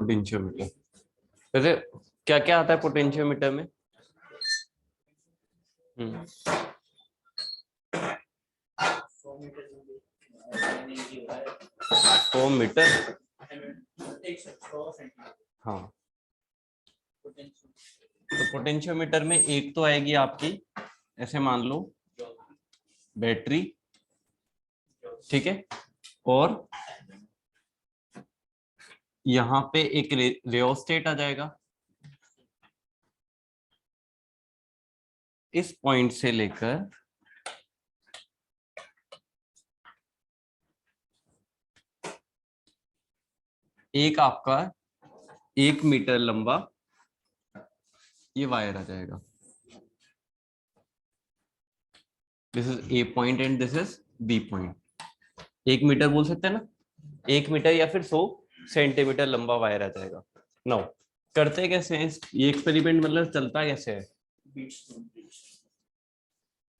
Potentiometer. वैसे क्या क्या आता है पोटेंशियोमीटर में? हम्म, 100 मीटर। हाँ, तो पोटेंशियोमीटर में एक तो आएगी आपकी, ऐसे मान लो बैटरी, ठीक है, और यहाँ पे एक रियोस्टेट आ जाएगा। इस पॉइंट से लेकर एक आपका 1 मीटर लंबा ये वायर आ जाएगा। This is A point and this is B point. 1 meter बोल सकते हैं ना, 1 मीटर या फिर 100 सेंटीमीटर लंबा वायर आ जाएगा। नाउ करते कैसे हैं ये एक्सपेरिमेंट, मतलब चलता कैसे है?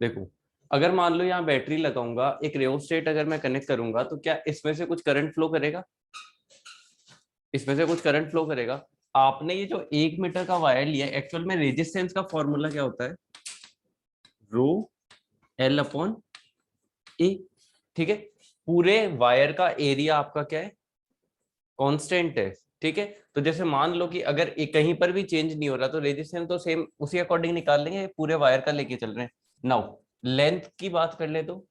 देखो, अगर मान लो यहाँ बैटरी लगाऊंगा, एक रियोस्टेट अगर मैं कनेक्ट करूंगा, तो क्या इसमें से कुछ करंट फ्लो करेगा? इसमें से कुछ करंट फ्लो करेगा। आपने ये जो 1 मीटर का वायर लिया, एक्चुअल में रेजिस्टेंस का फॉर्मूला क्या होता है? रो एल अपॉन ए, ठीक है। पूरे वायर का एरिया आपका क्या है? कांस्टेंट है, ठीक है। तो जैसे मान लो कि अगर एक कहीं पर भी चेंज नहीं हो रहा, तो रेजिस्टेंस तो सेम उसी अकॉर्डिंग निकाल लेंगे, पूरे वायर का लेके चल रहे हैं। नाउ लेंथ की बात कर ले तो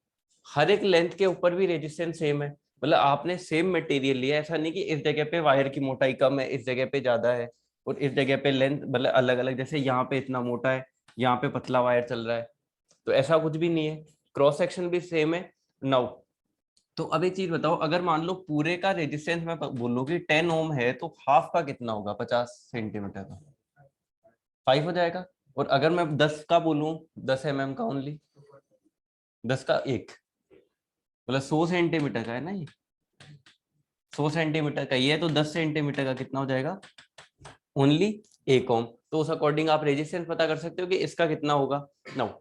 हर एक लेंथ के ऊपर भी रेजिस्टेंस सेम है, मतलब आपने सेम मटेरियल लिया, ऐसा नहीं कि इस जगह पे वायर की मोटाई कम है, इस जगह पे ज्यादा है, और इस जगह पे लेंथ मतलब अलग अलग, जैसे यहाँ पे इतना मोटा है, यहाँ पे पतला वायर चल रहा है, तो ऐसा कुछ भी नहीं है। क्रॉस सेक्शन भी सेम है। नाउ तो अब एक चीज बताओ, अगर मान लो पूरे का रेजिस्टेंस मैं बोलूँ कि 10 ओम है, तो हाफ का कितना होगा? 50 सेंटीमीटर का 5 हो जाएगा। और अगर मैं 10 का बोलूँ, 10 mm का ओनली, 10 का एक, मतलब 100 सेंटीमीटर का है ना ये, 100 सेंटीमीटर का ये है, तो 10 सेंटीमीटर का कितना हो जाएगा? ओनली 1 ओम। तो उस अकॉर्डिंग आप रेजिस्टेंस पता कर सकते हो कि इसका कितना होगा। नाउ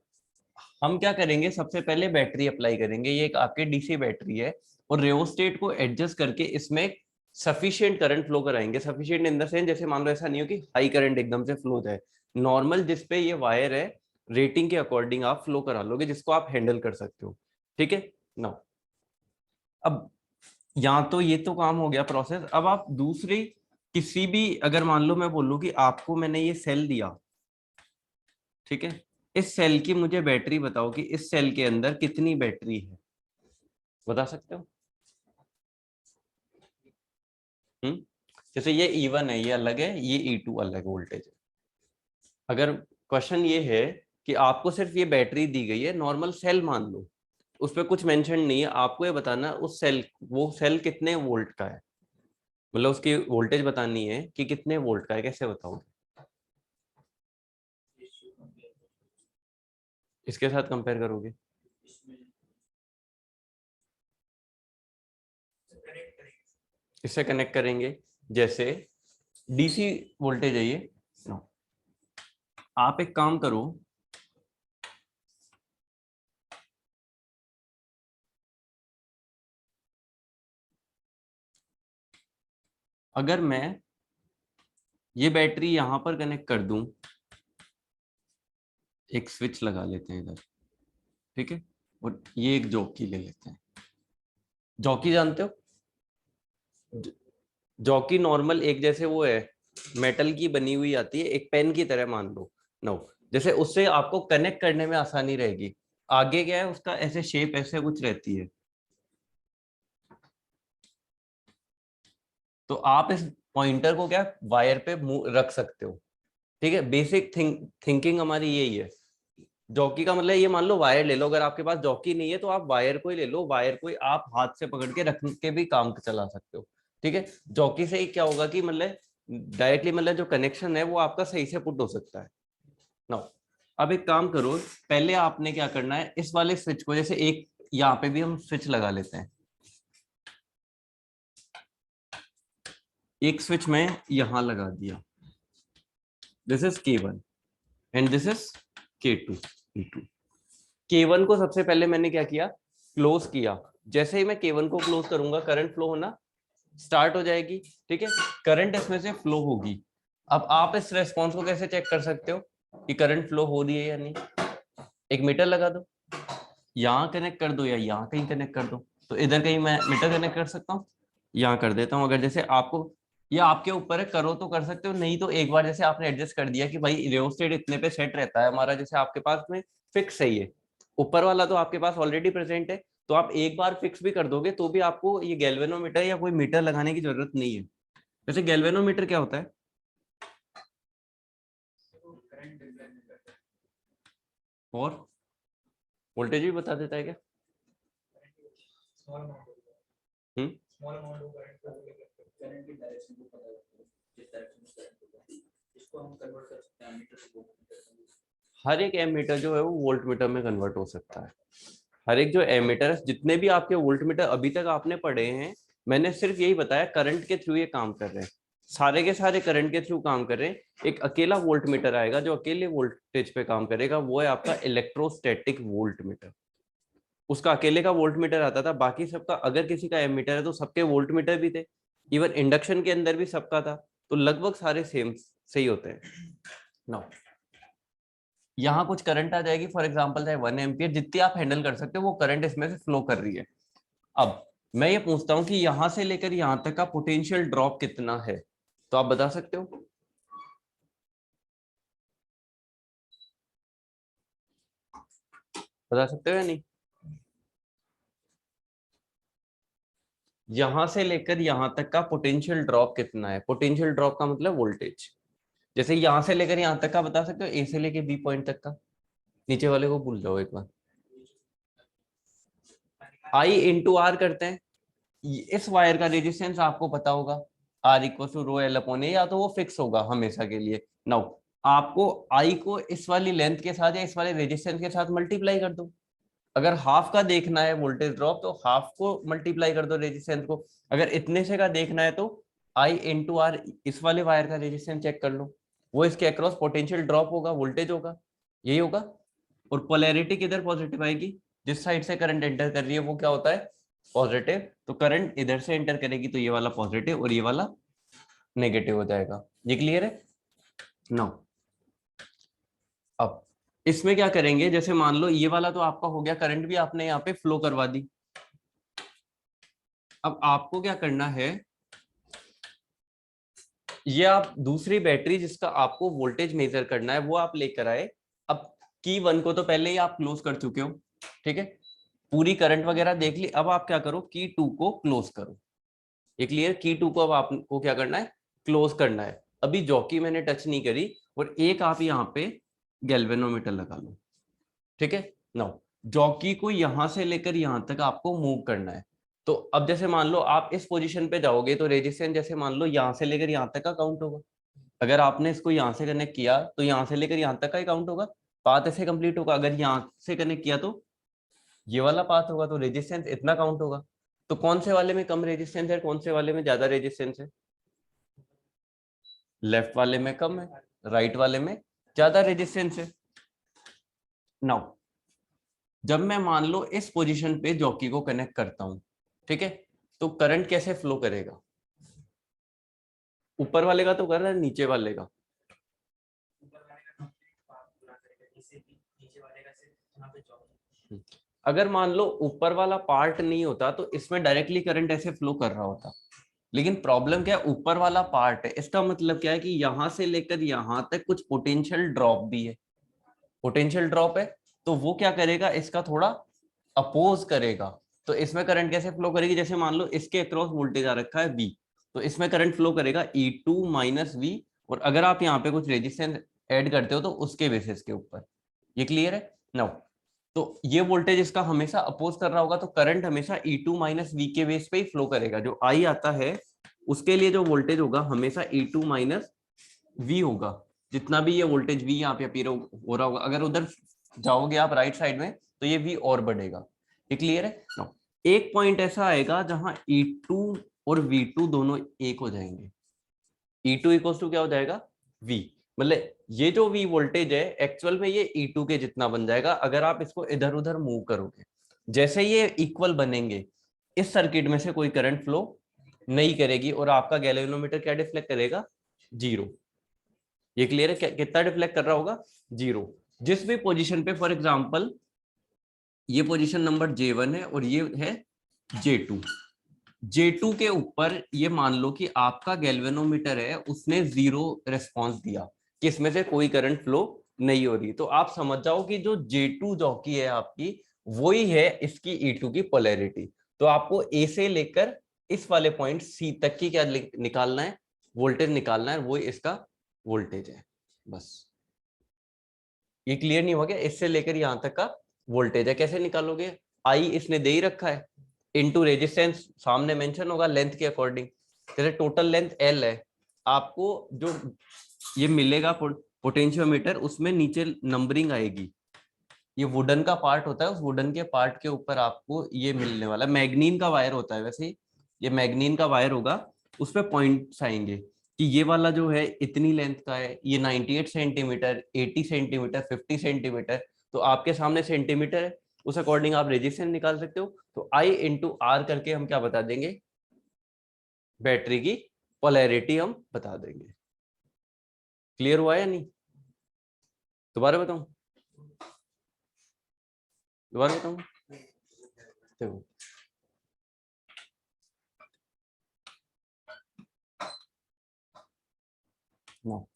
हम क्या करेंगे, सबसे पहले बैटरी अप्लाई करेंगे, ये एक आपके डीसी बैटरी है, और रियोस्टेट को एडजस्ट करके इसमें सफिशिएंट करंट फ्लो कराएंगे। सफिशिएंट इन द सेंस, जैसे मान लो ऐसा नहीं हो कि हाई करंट एकदम से फ्लो जाए, नॉर्मल जिस पे ये वायर है रेटिंग के अकॉर्डिंग आप फ्लो करा लोगे, जिसको आप हैंडल कर सकते हो, ठीक है। नाउ अब यहाँ तो ये तो काम हो गया प्रोसेस। अब आप दूसरी किसी भी, अगर मान लो मैं बोलूँ कि आपको मैंने ये सेल दिया, ठीक है, इस सेल की मुझे बैटरी बताओ कि इस सेल के अंदर कितनी बैटरी है, बता सकते हो? हम्म, जैसे ये E1 है, ये अलग है, ये E2 अलग वोल्टेज है। अगर क्वेश्चन ये है कि आपको सिर्फ ये बैटरी दी गई है, नॉर्मल सेल मान लो, उस पर कुछ मेंशन नहीं है, आपको ये बताना उस सेल, वो सेल कितने वोल्ट का है, मतलब उसकी वोल्टेज बतानी है कि कितने वोल्ट का है, कैसे बताओगे? इसके साथ कंपेयर करोगे? इससे कनेक्ट करेंगे, जैसे डीसी वोल्टेज है ये। आप एक काम करो, अगर मैं ये बैटरी यहां पर कनेक्ट कर दूं, एक स्विच लगा लेते हैं इधर, ठीक है, और ये एक जॉकी ले लेते हैं। जॉकी जानते हो? जॉकी नॉर्मल एक जैसे वो है, मेटल की बनी हुई आती है, एक पेन की तरह मान लो। नो, जैसे उससे आपको कनेक्ट करने में आसानी रहेगी। आगे क्या है उसका, ऐसे शेप ऐसे कुछ रहती है, तो आप इस पॉइंटर को क्या वायर पे रख सकते हो, ठीक है। बेसिक थिंकिंग हमारी यही है। जॉकी का मतलब ये मान लो वायर ले लो, अगर आपके पास जॉकी नहीं है तो आप वायर को ही ले लो, वायर को ही आप हाथ से पकड़ के रख के भी काम चला सकते हो, ठीक है। जॉकी से ही क्या होगा कि मतलब डायरेक्टली मतलब जो कनेक्शन है वो आपका सही से पुट हो सकता है। नाउ अब एक काम करो, पहले आपने क्या करना है, इस वाले स्विच को, जैसे एक यहाँ पे भी हम स्विच लगा लेते हैं, एक स्विच में यहां लगा दिया, this is K1 and this is K2 E2। K1 को सबसे पहले मैंने क्या किया, क्लोज किया। जैसे ही मैं K1 को क्लोज करूंगा, करंट फ्लो होना स्टार्ट हो जाएगी, ठीक है, करंट इसमें से फ्लो होगी। अब आप इस रेस्पॉन्स को कैसे चेक कर सकते हो कि करंट फ्लो हो रही है या नहीं? एक मीटर लगा दो, यहाँ कनेक्ट कर दो या यहाँ कहीं कनेक्ट कर दो। तो इधर कहीं मैं मीटर कनेक्ट कर सकता हूँ, यहाँ कर देता हूँ। अगर जैसे आपको, या आपके ऊपर है, करो तो कर सकते हो, नहीं तो एक बार जैसे आपने एडजस्ट कर दिया कि भाई रियोस्टेट इतने पे सेट रहता है हमारा, जैसे आपके पास में फिक्स है ये ऊपर वाला तो आपके पास ऑलरेडी प्रेजेंट है, तो आप एक बार फिक्स भी कर दोगे तो भी आपको ये गैल्वेनोमीटर या कोई मीटर लगाने की जरूरत नहीं है। वैसे गैल्वेनोमीटर क्या होता है? और वोल्टेज भी बता देता है क्या? हम्म, हर एक एमीटर जो है वो वोल्ट मीटर में कन्वर्ट हो सकता है। हर एक जो एमीटर, जितने भी आपके वोल्ट मीटर अभी तक आपने पढ़े हैं, मैंने सिर्फ यही बताया करंट के थ्रू ये काम कर रहे हैं, सारे के सारे करंट के थ्रू काम कर रहे हैं। एक अकेला वोल्ट मीटर आएगा जो अकेले वोल्टेज पे काम करेगा, वो है आपका इलेक्ट्रोस्टैटिक वोल्ट मीटर। उसका अकेले का वोल्ट मीटर आता था, बाकी सबका अगर किसी का एमीटर है तो सबके वोल्ट मीटर भी थे, इवन इंडक्शन के अंदर भी सबका था, तो लगभग सारे सेम सही होते हैं। नाउ यहाँ कुछ करंट आ जाएगी, फॉर एग्जांपल चाहे 1 एम्पियर, जितनी आप हैंडल कर सकते हो वो करंट इसमें से फ्लो कर रही है। अब मैं ये पूछता हूँ कि यहां से लेकर यहां तक का पोटेंशियल ड्रॉप कितना है, तो आप बता सकते हो? बता सकते हो या नहीं? यहां से लेकर यहां तक का पोटेंशियल ड्रॉप कितना है? पोटेंशियल ड्रॉप का मतलब वोल्टेज। जैसे यहां से लेकर यहां तक का बता सकते हो, ए से लेकर बी पॉइंट तक का। नीचे वाले को भूल जाओ एक बार, आई इंटू आर करते हैं। इस वायर का रेजिस्टेंस आपको पता होगा, R equal to rho L upon A, या तो वो फिक्स होगा हमेशा के लिए। नाउ आपको आई को इस वाली लेंथ के साथ या इस वाले रेजिस्टेंस के साथ मल्टीप्लाई कर दो। अगर हाफ का देखना है वोल्टेज ड्रॉप तो हाफ को मल्टीप्लाई कर दो रेजिस्टेंस को। अगर इतने से का देखना है तो आई इंटू आर, इस वाले वायर का रेजिस्टेंस चेक कर लो, वो इसके अक्रॉस पोटेंशियल ड्रॉप होगा, वोल्टेज होगा, यही होगा। और पोलैरिटी किधर पॉजिटिव आएगी? जिस साइड से करंट एंटर कर रही है वो क्या होता है? पॉजिटिव। तो करंट इधर से एंटर करेगी तो ये वाला पॉजिटिव और ये वाला नेगेटिव हो जाएगा। ये क्लियर है? नो, अब इसमें क्या करेंगे, जैसे मान लो ये वाला तो आपका हो गया, करंट भी आपने यहाँ पे फ्लो करवा दी। अब आपको क्या करना है, ये आप दूसरी बैटरी जिसका आपको वोल्टेज मेजर करना है वो आप लेकर आए। अब की 1 को तो पहले ही आप क्लोज कर चुके हो, ठीक है, पूरी करंट वगैरह देख ली। अब आप क्या करो, की 2 को क्लोज करो। ये क्लियर? की 2 को अब आपको क्या करना है? क्लोज करना है। अभी जॉकी मैंने टच नहीं करी, और एक आप यहाँ पे गैल्वेनोमीटर लगा लो, ठीक है। नाउ जॉकी को यहां से लेकर यहां तक आपको मूव करना है। तो अब जैसे मान लो आप इस पोजीशन पे जाओगे तो रेजिस्टेंस जैसे मान लो यहां से लेकर यहां तक का काउंट होगा। अगर आपने इसको यहां से कनेक्ट किया तो यहां से लेकर यहां तक का ही काउंट होगा, पाथ ऐसे कंप्लीट होगा। अगर यहां से कनेक्ट किया तो ये वाला पाथ होगा, तो रेजिस्टेंस इतना काउंट होगा। तो कौन से वाले में कम रेजिस्टेंस है, कौन से वाले में ज्यादा रेजिस्टेंस है? लेफ्ट वाले में कम है, राइट वाले में ज्यादा रेजिस्टेंस है। नाउ जब मैं मान लो इस पोजीशन पे जॉकी को कनेक्ट करता हूं, ठीक है, तो करंट कैसे फ्लो करेगा? ऊपर वाले का तो कर रहा है, नीचे वाले का? अगर मान लो ऊपर वाला पार्ट नहीं होता तो इसमें डायरेक्टली करंट ऐसे फ्लो कर रहा होता। लेकिन प्रॉब्लम क्या है, ऊपर वाला पार्ट है, इसका मतलब क्या है कि यहां से लेकर यहां तक कुछ पोटेंशियल ड्रॉप भी है। पोटेंशियल ड्रॉप है तो वो क्या करेगा, इसका थोड़ा अपोज करेगा। तो इसमें करंट कैसे फ्लो करेगी, जैसे मान लो इसके अक्रॉस वोल्टेज आ रखा है V, तो इसमें करंट फ्लो करेगा E2 माइनस V। और अगर आप यहाँ पे कुछ रेजिस्टेंस ऐड करते हो तो उसके बेसिस के ऊपर। ये क्लियर है? नाउ तो ये वोल्टेज इसका हमेशा अपोज कर रहा होगा, तो करंट हमेशा E2 माइनस V के बेस पे ही फ्लो करेगा। जो I आता है उसके लिए जो वोल्टेज होगा हमेशा E2 माइनस V होगा। जितना भी ये वोल्टेज V यहाँ पे अपीयर हो रहा होगा, अगर उधर जाओगे आप राइट साइड में तो ये V और बढ़ेगा। ये क्लियर है? no. एक पॉइंट ऐसा आएगा जहां E2 और V2 दोनों एक हो जाएंगे। E2 इक्वल टू क्या हो जाएगा? V। मतलब ये जो V वोल्टेज है एक्चुअल में ये E2 के जितना बन जाएगा अगर आप इसको इधर उधर मूव करोगे। जैसे ये इक्वल बनेंगे, इस सर्किट में से कोई करंट फ्लो नहीं करेगी, और आपका गैल्वेनोमीटर क्या डिफ्लेक्ट करेगा? 0। ये क्लियर है? कितना डिफ्लेक्ट कर रहा होगा? 0। जिस भी पोजीशन पे, फॉर एग्जांपल ये पोजीशन नंबर J1 है और ये है J2, J2 के ऊपर ये मान लो कि आपका गैल्वेनोमीटर है, उसने 0 रेस्पॉन्स दिया कि इसमें से कोई करंट फ्लो नहीं हो रही, तो आप समझ जाओ कि जो J2 जॉकी है आपकी, वही है इसकी E2 की पोलैरिटी। तो आपको A से लेकर इस वाले पॉइंट C तक की क्या निकालना है? वोल्टेज निकालना है, वही इसका वोल्टेज है। बस ये क्लियर नहीं हो गया? इससे लेकर यहां तक का वोल्टेज है। कैसे निकालोगे? आई इसने दे ही रखा है, इनटू रेजिस्टेंस सामने मेंशन होगा लेंथ के अकॉर्डिंग। जैसे टोटल लेंथ L है, आपको जो ये मिलेगा पोटेंशियोमीटर, उसमें नीचे नंबरिंग आएगी। ये वुडन का पार्ट होता है, उस वुडन के पार्ट के ऊपर आपको ये मिलने वाला है। मैग्नीन का वायर होता है वैसे, ये मैग्नीन का वायर होगा, उस पर पॉइंट्स आएंगे कि ये वाला जो है इतनी लेंथ का है, ये 98 सेंटीमीटर, 80 सेंटीमीटर, 50 सेंटीमीटर। तो आपके सामने सेंटीमीटर है, उस अकॉर्डिंग आप रेजिस्टेंस निकाल सकते हो। तो I इंटू आर करके हम क्या बता देंगे? बैटरी की पोलैरिटी हम बता देंगे। क्लियर हुआ या नहीं? दोबारा बताऊं? दोबारा बताऊं? देखो, नो,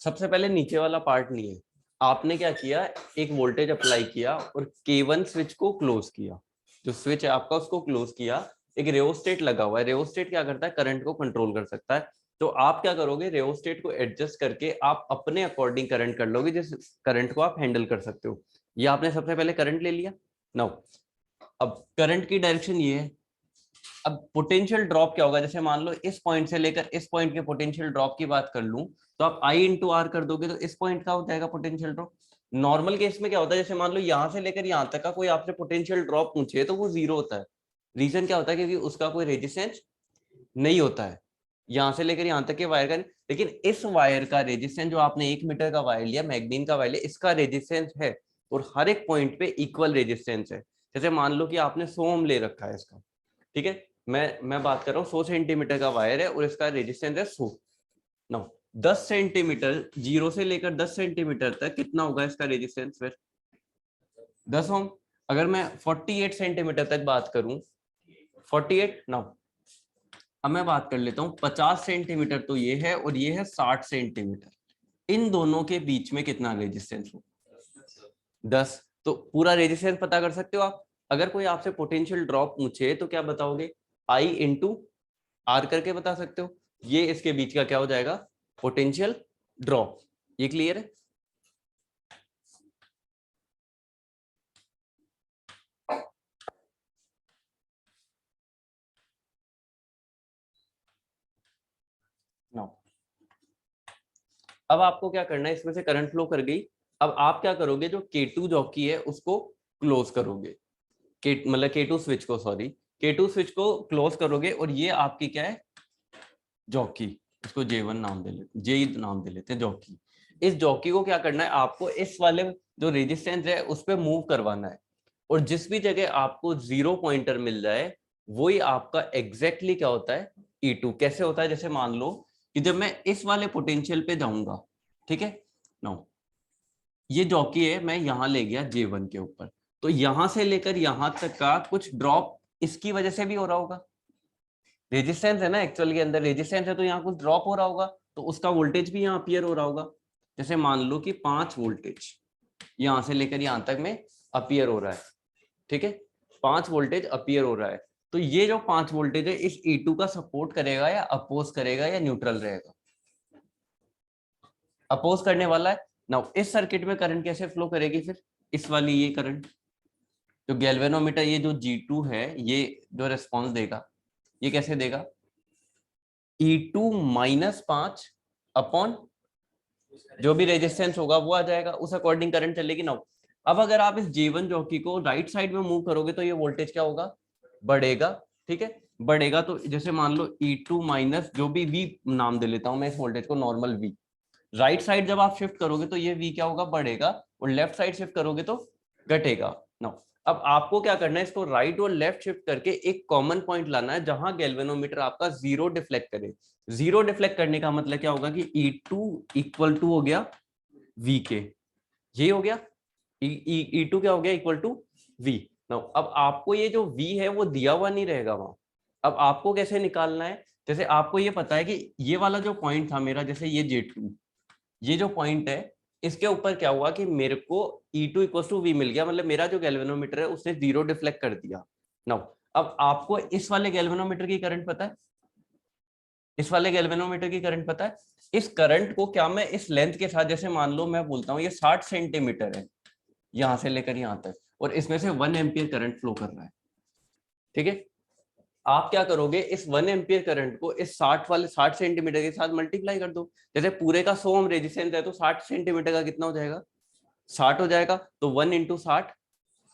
सबसे पहले नीचे वाला पार्ट नहीं है, आपने क्या किया, एक वोल्टेज अप्लाई किया और K1 स्विच को क्लोज किया। जो स्विच है आपका उसको क्लोज किया। एक रेओस्टेट लगा हुआ है, रेओस्टेट क्या करता है? करंट को कंट्रोल कर सकता है। तो आप क्या करोगे? रेओस्टेट को एडजस्ट करके आप अपने अकॉर्डिंग करंट कर लोगे, जिस करंट को आप हैंडल कर सकते हो। ये आपने सबसे पहले करंट ले लिया। नाउ अब करंट की डायरेक्शन ये है। अब पोटेंशियल ड्रॉप क्या होगा? जैसे मान लो इस पॉइंट से लेकर इस पॉइंट के पोटेंशियल ड्रॉप की बात कर लूं, तो आप I इंटू आर कर दोगे, तो इस पॉइंट का हो जाएगा पोटेंशियल ड्रॉप। नॉर्मल केस में क्या होता है? जैसे मान लो यहां से लेकर यहां तक का कोई आपसे पोटेंशियल ड्रॉप पूछे तो वो 0 होता है। रीजन क्या होता है? क्योंकि उसका कोई रेजिस्टेंस नहीं होता है, यहां से लेकर यहां तक के वायर का। लेकिन इस वायर का रेजिस्टेंस, जो आपने 1 मीटर का वायर लिया, मैग्नीन का वायर लिया, इसका रेजिस्टेंस है, और हर एक पॉइंट पे इक्वल रेजिस्टेंस है। जैसे मान लो कि आपने 100 ओम ले रखा है इसका, ठीक है, मैं बात कर रहा हूँ 100 सेंटीमीटर का वायर है और इसका रेजिस्टेंस है 100। नाउ 10 सेंटीमीटर, 0 से लेकर 10 सेंटीमीटर तक कितना होगा इसका रेजिस्टेंस? फिर 10 ओम। अगर मैं 48 सेंटीमीटर तक बात करूं, 48, नाउ अब मैं बात कर लेता हूं 50 सेंटीमीटर, तो ये है, और ये है 60 सेंटीमीटर। इन दोनों के बीच में कितना रेजिस्टेंस हो? 10। तो पूरा रेजिस्टेंस पता कर सकते हो आप। अगर कोई आपसे पोटेंशियल ड्रॉप पूछे तो क्या बताओगे? I इंटू आर करके बता सकते हो। ये इसके बीच का क्या हो जाएगा? Potential drop. ये क्लियर है? नो, अब आपको क्या करना है? इसमें से करंट फ्लो कर गई। अब आप क्या करोगे? जो K2 जॉकी है उसको क्लोज करोगे, मतलब K2 स्विच को, सॉरी, K2 स्विच को क्लोज करोगे, और ये आपकी क्या है? जॉकी। इसको J1 नाम दे लेते, J नाम दे लेते हैं, जॉकी। इस जॉकी को क्या करना है? आपको इस वाले जो रेजिस्टेंस है उस पर मूव करवाना है, और जिस भी जगह आपको 0 पॉइंटर मिल जाए, वही आपका एग्जैक्टली क्या होता है? E2। कैसे होता है? जैसे मान लो कि जब मैं इस वाले पोटेंशियल पे जाऊंगा, ठीक है, नो, ये जॉकी है, मैं यहां ले गया J1 के ऊपर, तो यहां से लेकर यहां तक का कुछ ड्रॉप इसकी वजह से भी हो रहा होगा। रेजिस्टेंस है ना एक्चुअल के अंदर, रेजिस्टेंस है, तो यहाँ कुछ ड्रॉप हो रहा होगा, तो उसका वोल्टेज भी यहाँ अपीयर हो रहा होगा। जैसे मान लो कि 5 वोल्टेज यहां से लेकर यहां तक में अपीयर हो रहा है, ठीक है, 5 वोल्टेज अपीयर हो रहा है। तो ये जो 5 वोल्टेज है, इस E2 का सपोर्ट करेगा या अपोज करेगा या न्यूट्रल रहेगा? अपोज करने वाला है। नाउ इस सर्किट में करंट कैसे फ्लो करेगी फिर? इस वाली ये करंट, जो गैल्वेनोमीटर, ये जो G2 है, ये जो रेस्पॉन्स देगा, ये कैसे देगा? E2 -5 अपॉन जो भी रेजिस्टेंस होगा वो आ जाएगा, उस अकॉर्डिंग करंट चलेगी ना। अब अगर आप इस J1 जॉकी को राइट साइड में मूव करोगे तो ये वोल्टेज क्या होगा? बढ़ेगा, ठीक है। बढ़ेगा तो जैसे मान लो E2 माइनस जो भी V नाम दे लेता हूं मैं इस वोल्टेज को, नॉर्मल V। राइट साइड जब आप शिफ्ट करोगे तो ये V क्या होगा, बढ़ेगा, और लेफ्ट साइड शिफ्ट करोगे तो घटेगा। नाउ अब आपको क्या करना है, इसको राइट और लेफ्ट शिफ्ट करके एक कॉमन पॉइंट लाना है जहां गैल्वेनोमीटर आपका जीरो डिफ्लेक्ट करे। जीरो डिफ्लेक्ट करने का मतलब क्या होगा कि E2 इक्वल टू हो गया V के, ये हो गया E2 क्या हो गया, इक्वल टू V। नाउ अब आपको ये जो V है वो दिया हुआ नहीं रहेगा वहां। अब आपको कैसे निकालना है, जैसे आपको ये पता है कि ये वाला जो पॉइंट था मेरा, जैसे ये J2, ये जो पॉइंट है इसके ऊपर क्या हुआ कि मेरे को E2 इक्वल टू V मिल गया, मतलब मेरा जो गैल्वेनोमीटर है उसने जीरो डिफ्लेक्ट कर दिया। नाउ अब आपको इस वाले गैल्वेनोमीटर की करंट पता है, इस वाले गैल्वेनोमीटर की करंट पता है। इस करंट को क्या मैं इस लेंथ के साथ, जैसे मान लो मैं बोलता हूँ ये 60 सेंटीमीटर है यहां से लेकर यहां तक, और इसमें से 1 एम्पियर करंट फ्लो कर रहा है, ठीक है। आप क्या करोगे, इस 1 एम्पियर करंट को इस 60 वाले 60 सेंटीमीटर के साथ मल्टीप्लाई कर दो। जैसे पूरे का 100 ओम रेजिस्टेंस है तो 60 सेंटीमीटर का कितना हो जाएगा, 60 हो जाएगा। तो 1 इंटू 60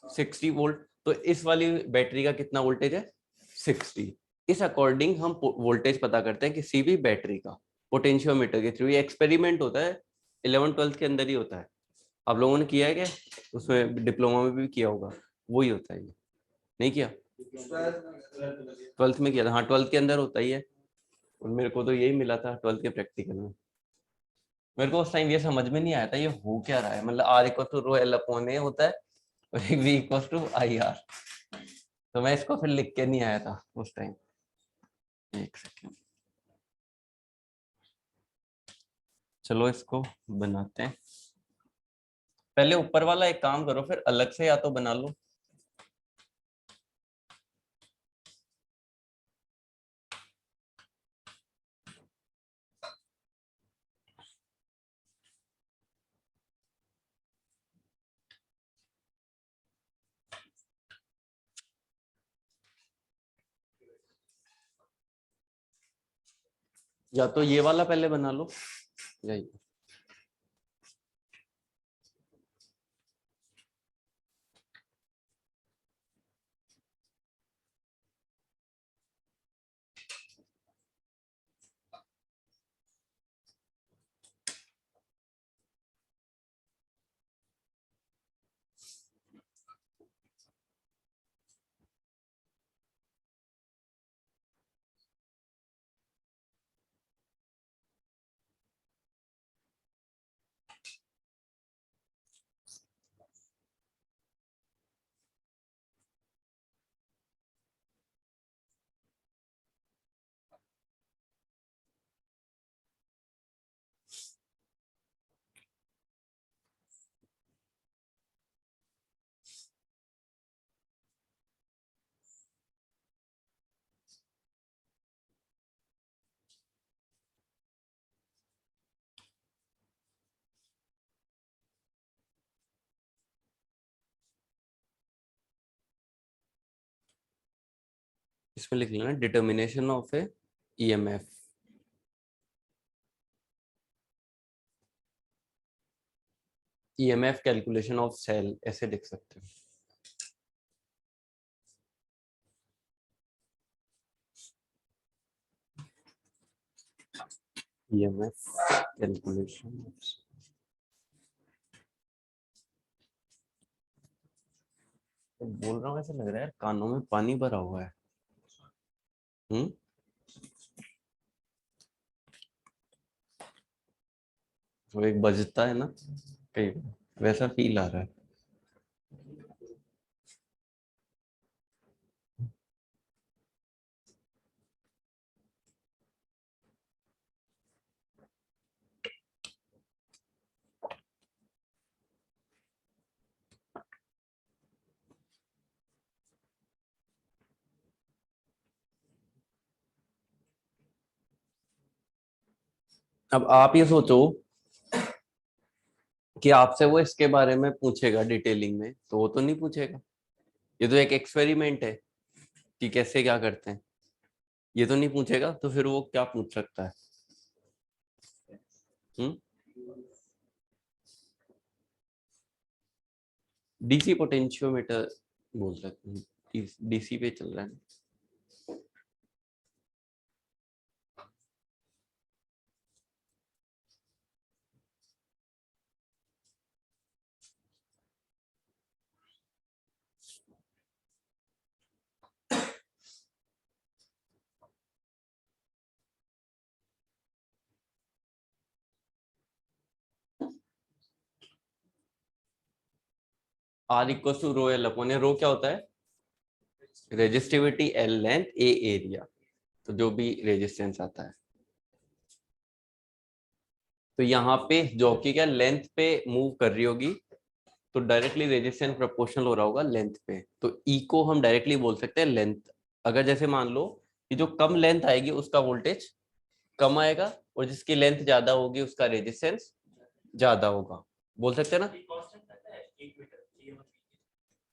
60 वोल्ट। तो इस वाली बैटरी का कितना वोल्टेज है, 60। इस अकॉर्डिंग हम वोल्टेज पता करते हैं किसी भी बैटरी का पोटेंशियोमीटर के थ्रू। ये एक्सपेरिमेंट होता है 11 12 के अंदर ही होता है। आप लोगों ने किया है क्या, उसमें डिप्लोमा में भी किया होगा, वही होता है ये, नहीं किया, 12th में किया था, हाँ 12th के अंदर होता ही है। और मेरे को तो यही मिला था 12th के प्रैक्टिकल में। मेरे को उस टाइम ये समझ में नहीं आया था ये हो क्या रहा है, मतलब R equal to rho L upon A होता है और एक V equal to I R. तो मैं इसको फिर लिख के नहीं आया था उस टाइम। एक सेकेंड, चलो इसको बनाते हैं। पहले ऊपर वाला एक काम करो, फिर अलग से या तो बना लो। या तो ये वाला पहले बना लो, या ये। इसमें लिख लेना determination of a EMF. EMF calculation of cell ऐसे लिख सकते हो। ईएमएफ कैलकुलेशन ऑफ, बोल रहा हूँ ऐसा लग रहा है यार कानों में पानी भरा हुआ है। हम्म, वो एक बजता है ना कई बार, वैसा फील आ रहा है। अब आप ये सोचो कि आपसे वो इसके बारे में पूछेगा डिटेलिंग में, तो वो तो नहीं पूछेगा। ये तो एक एक्सपेरिमेंट है कि कैसे क्या करते हैं, ये तो नहीं पूछेगा, तो फिर वो क्या पूछ सकता है। हम्म, डीसी पोटेंशियोमीटर बोल सकते हैं, डीसी पे चल रहा है। R equal to rho L upon, rho क्या होता है? Resistivity, L length, A area, तो जो भी रेजिस्टेंस आता है। तो यहाँ पे जॉकी क्या लेंथ पे मूव कर रही होगी, तो डायरेक्टली रेजिस्टेंस प्रोपोर्शनल हो रहा होगा लेंथ पे, तो ई को हम डायरेक्टली बोल सकते हैं लेंथ। अगर जैसे मान लो कि जो कम लेंथ आएगी उसका वोल्टेज कम आएगा, और जिसकी लेंथ ज्यादा होगी उसका रेजिस्टेंस ज्यादा होगा, बोल सकते हैं ना?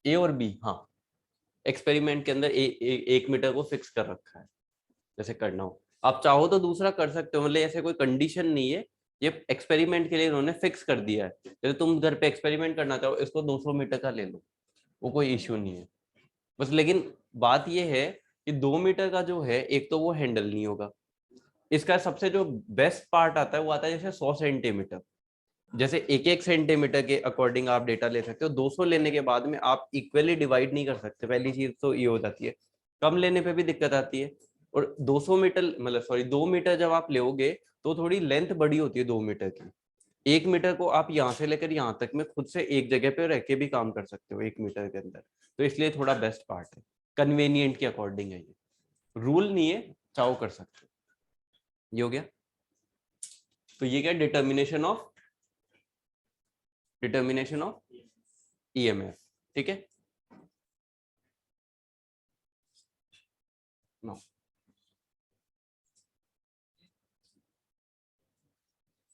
ए और बी, हाँ, एक्सपेरिमेंट के अंदर 1 मीटर को फिक्स कर रखा है, जैसे करना हो। आप चाहो तो दूसरा कर सकते हो, मतलब ऐसे कोई कंडीशन नहीं है, ये एक्सपेरिमेंट के लिए इन्होंने फिक्स कर दिया है। जैसे तुम घर पे एक्सपेरिमेंट करना चाहो, इसको 200 मीटर का ले लो, वो कोई इश्यू नहीं है बस। लेकिन बात ये है कि 2 मीटर का जो है, एक तो वो हैंडल नहीं होगा। इसका सबसे जो बेस्ट पार्ट आता है वो आता है जैसे 100 सेंटीमीटर, जैसे 1-1 सेंटीमीटर के अकॉर्डिंग आप डेटा ले सकते हो। 200 लेने के बाद में आप इक्वली डिवाइड नहीं कर सकते, पहली चीज तो ये हो जाती है। कम लेने पे भी दिक्कत आती है। और 200 मीटर, मतलब सॉरी 2 मीटर जब आप लोगे तो थोड़ी लेंथ बड़ी होती है 2 मीटर की। 1 मीटर को आप यहाँ से लेकर यहाँ तक में खुद से एक जगह पे रह के भी काम कर सकते हो 1 मीटर के अंदर, तो इसलिए थोड़ा बेस्ट पार्ट है, कन्वीनियंट के अकॉर्डिंग है ये, रूल नहीं है, चाहो कर सकते हो। ये हो गया। तो ये क्या डिटर्मिनेशन ऑफ ईएमएफ, ठीक है। नो,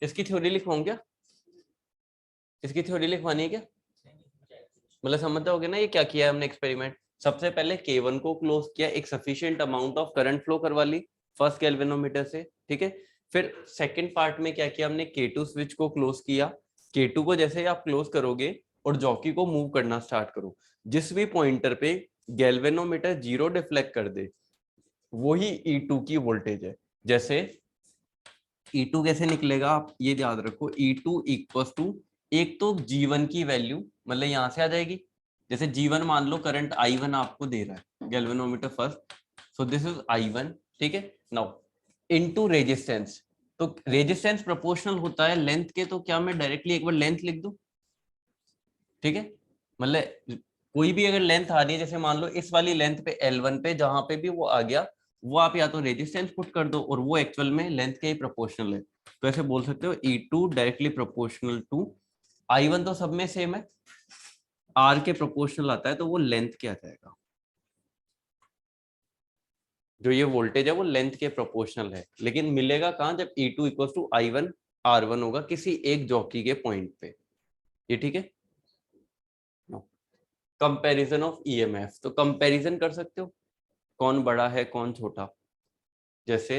इसकी थ्योरी लिखवाऊं क्या? इसकी थ्योरी लिखवानी है क्या? मतलब समझते होगे ना ये क्या किया है हमने एक्सपेरिमेंट। सबसे पहले K1 को क्लोज किया, एक sufficient amount of current flow करवा ली फर्स्ट गैल्वेनोमीटर से, ठीक है। फिर सेकंड पार्ट में क्या किया हमने, K2 स्विच को क्लोज किया। K2 को जैसे ही आप क्लोज करोगे और जॉकी को मूव करना स्टार्ट करो, जिस भी पॉइंटर पे गैल्वेनोमीटर 0 डिफ्लेक्ट कर दे, वही E2 की वोल्टेज है। जैसे E2 कैसे निकलेगा, आप ये याद रखो, E2 इक्वल टू, एक तो G1 की वैल्यू, मतलब यहां से आ जाएगी। जैसे G1 मान लो करंट I1 आपको दे रहा है galvanometer first, so this is I1, ठीक है। नाउ इनटू रेजिस्टेंस, तो रेजिस्टेंस प्रोपोर्शनल होता है लेंथ के, तो क्या मैं डायरेक्टली एक बार लेंथ लिख दूं, ठीक है। मतलब कोई भी अगर लेंथ आ रही है, जैसे मान लो इस वाली लेंथ पे L1 पे जहां पे भी वो आ गया, वो आप या तो रेजिस्टेंस पुट कर दो, और वो एक्चुअल में लेंथ के ही प्रोपोर्शनल है, तो ऐसे बोल सकते हो E2 directly proportional to I1, तो सब में सेम है, R के प्रोपोर्शनल आता है, तो वो लेंथ के आ जाएगा। जो ये वोल्टेज है वो लेंथ के प्रोपोर्शनल है, लेकिन मिलेगा कहां, जब E2 equal to I1 R1 होगा किसी एक जॉकी के पॉइंट पे, ये ठीक है। कंपैरिजन ऑफ ईएमएफ, तो कंपैरिजन कर सकते हो कौन बड़ा है कौन छोटा। जैसे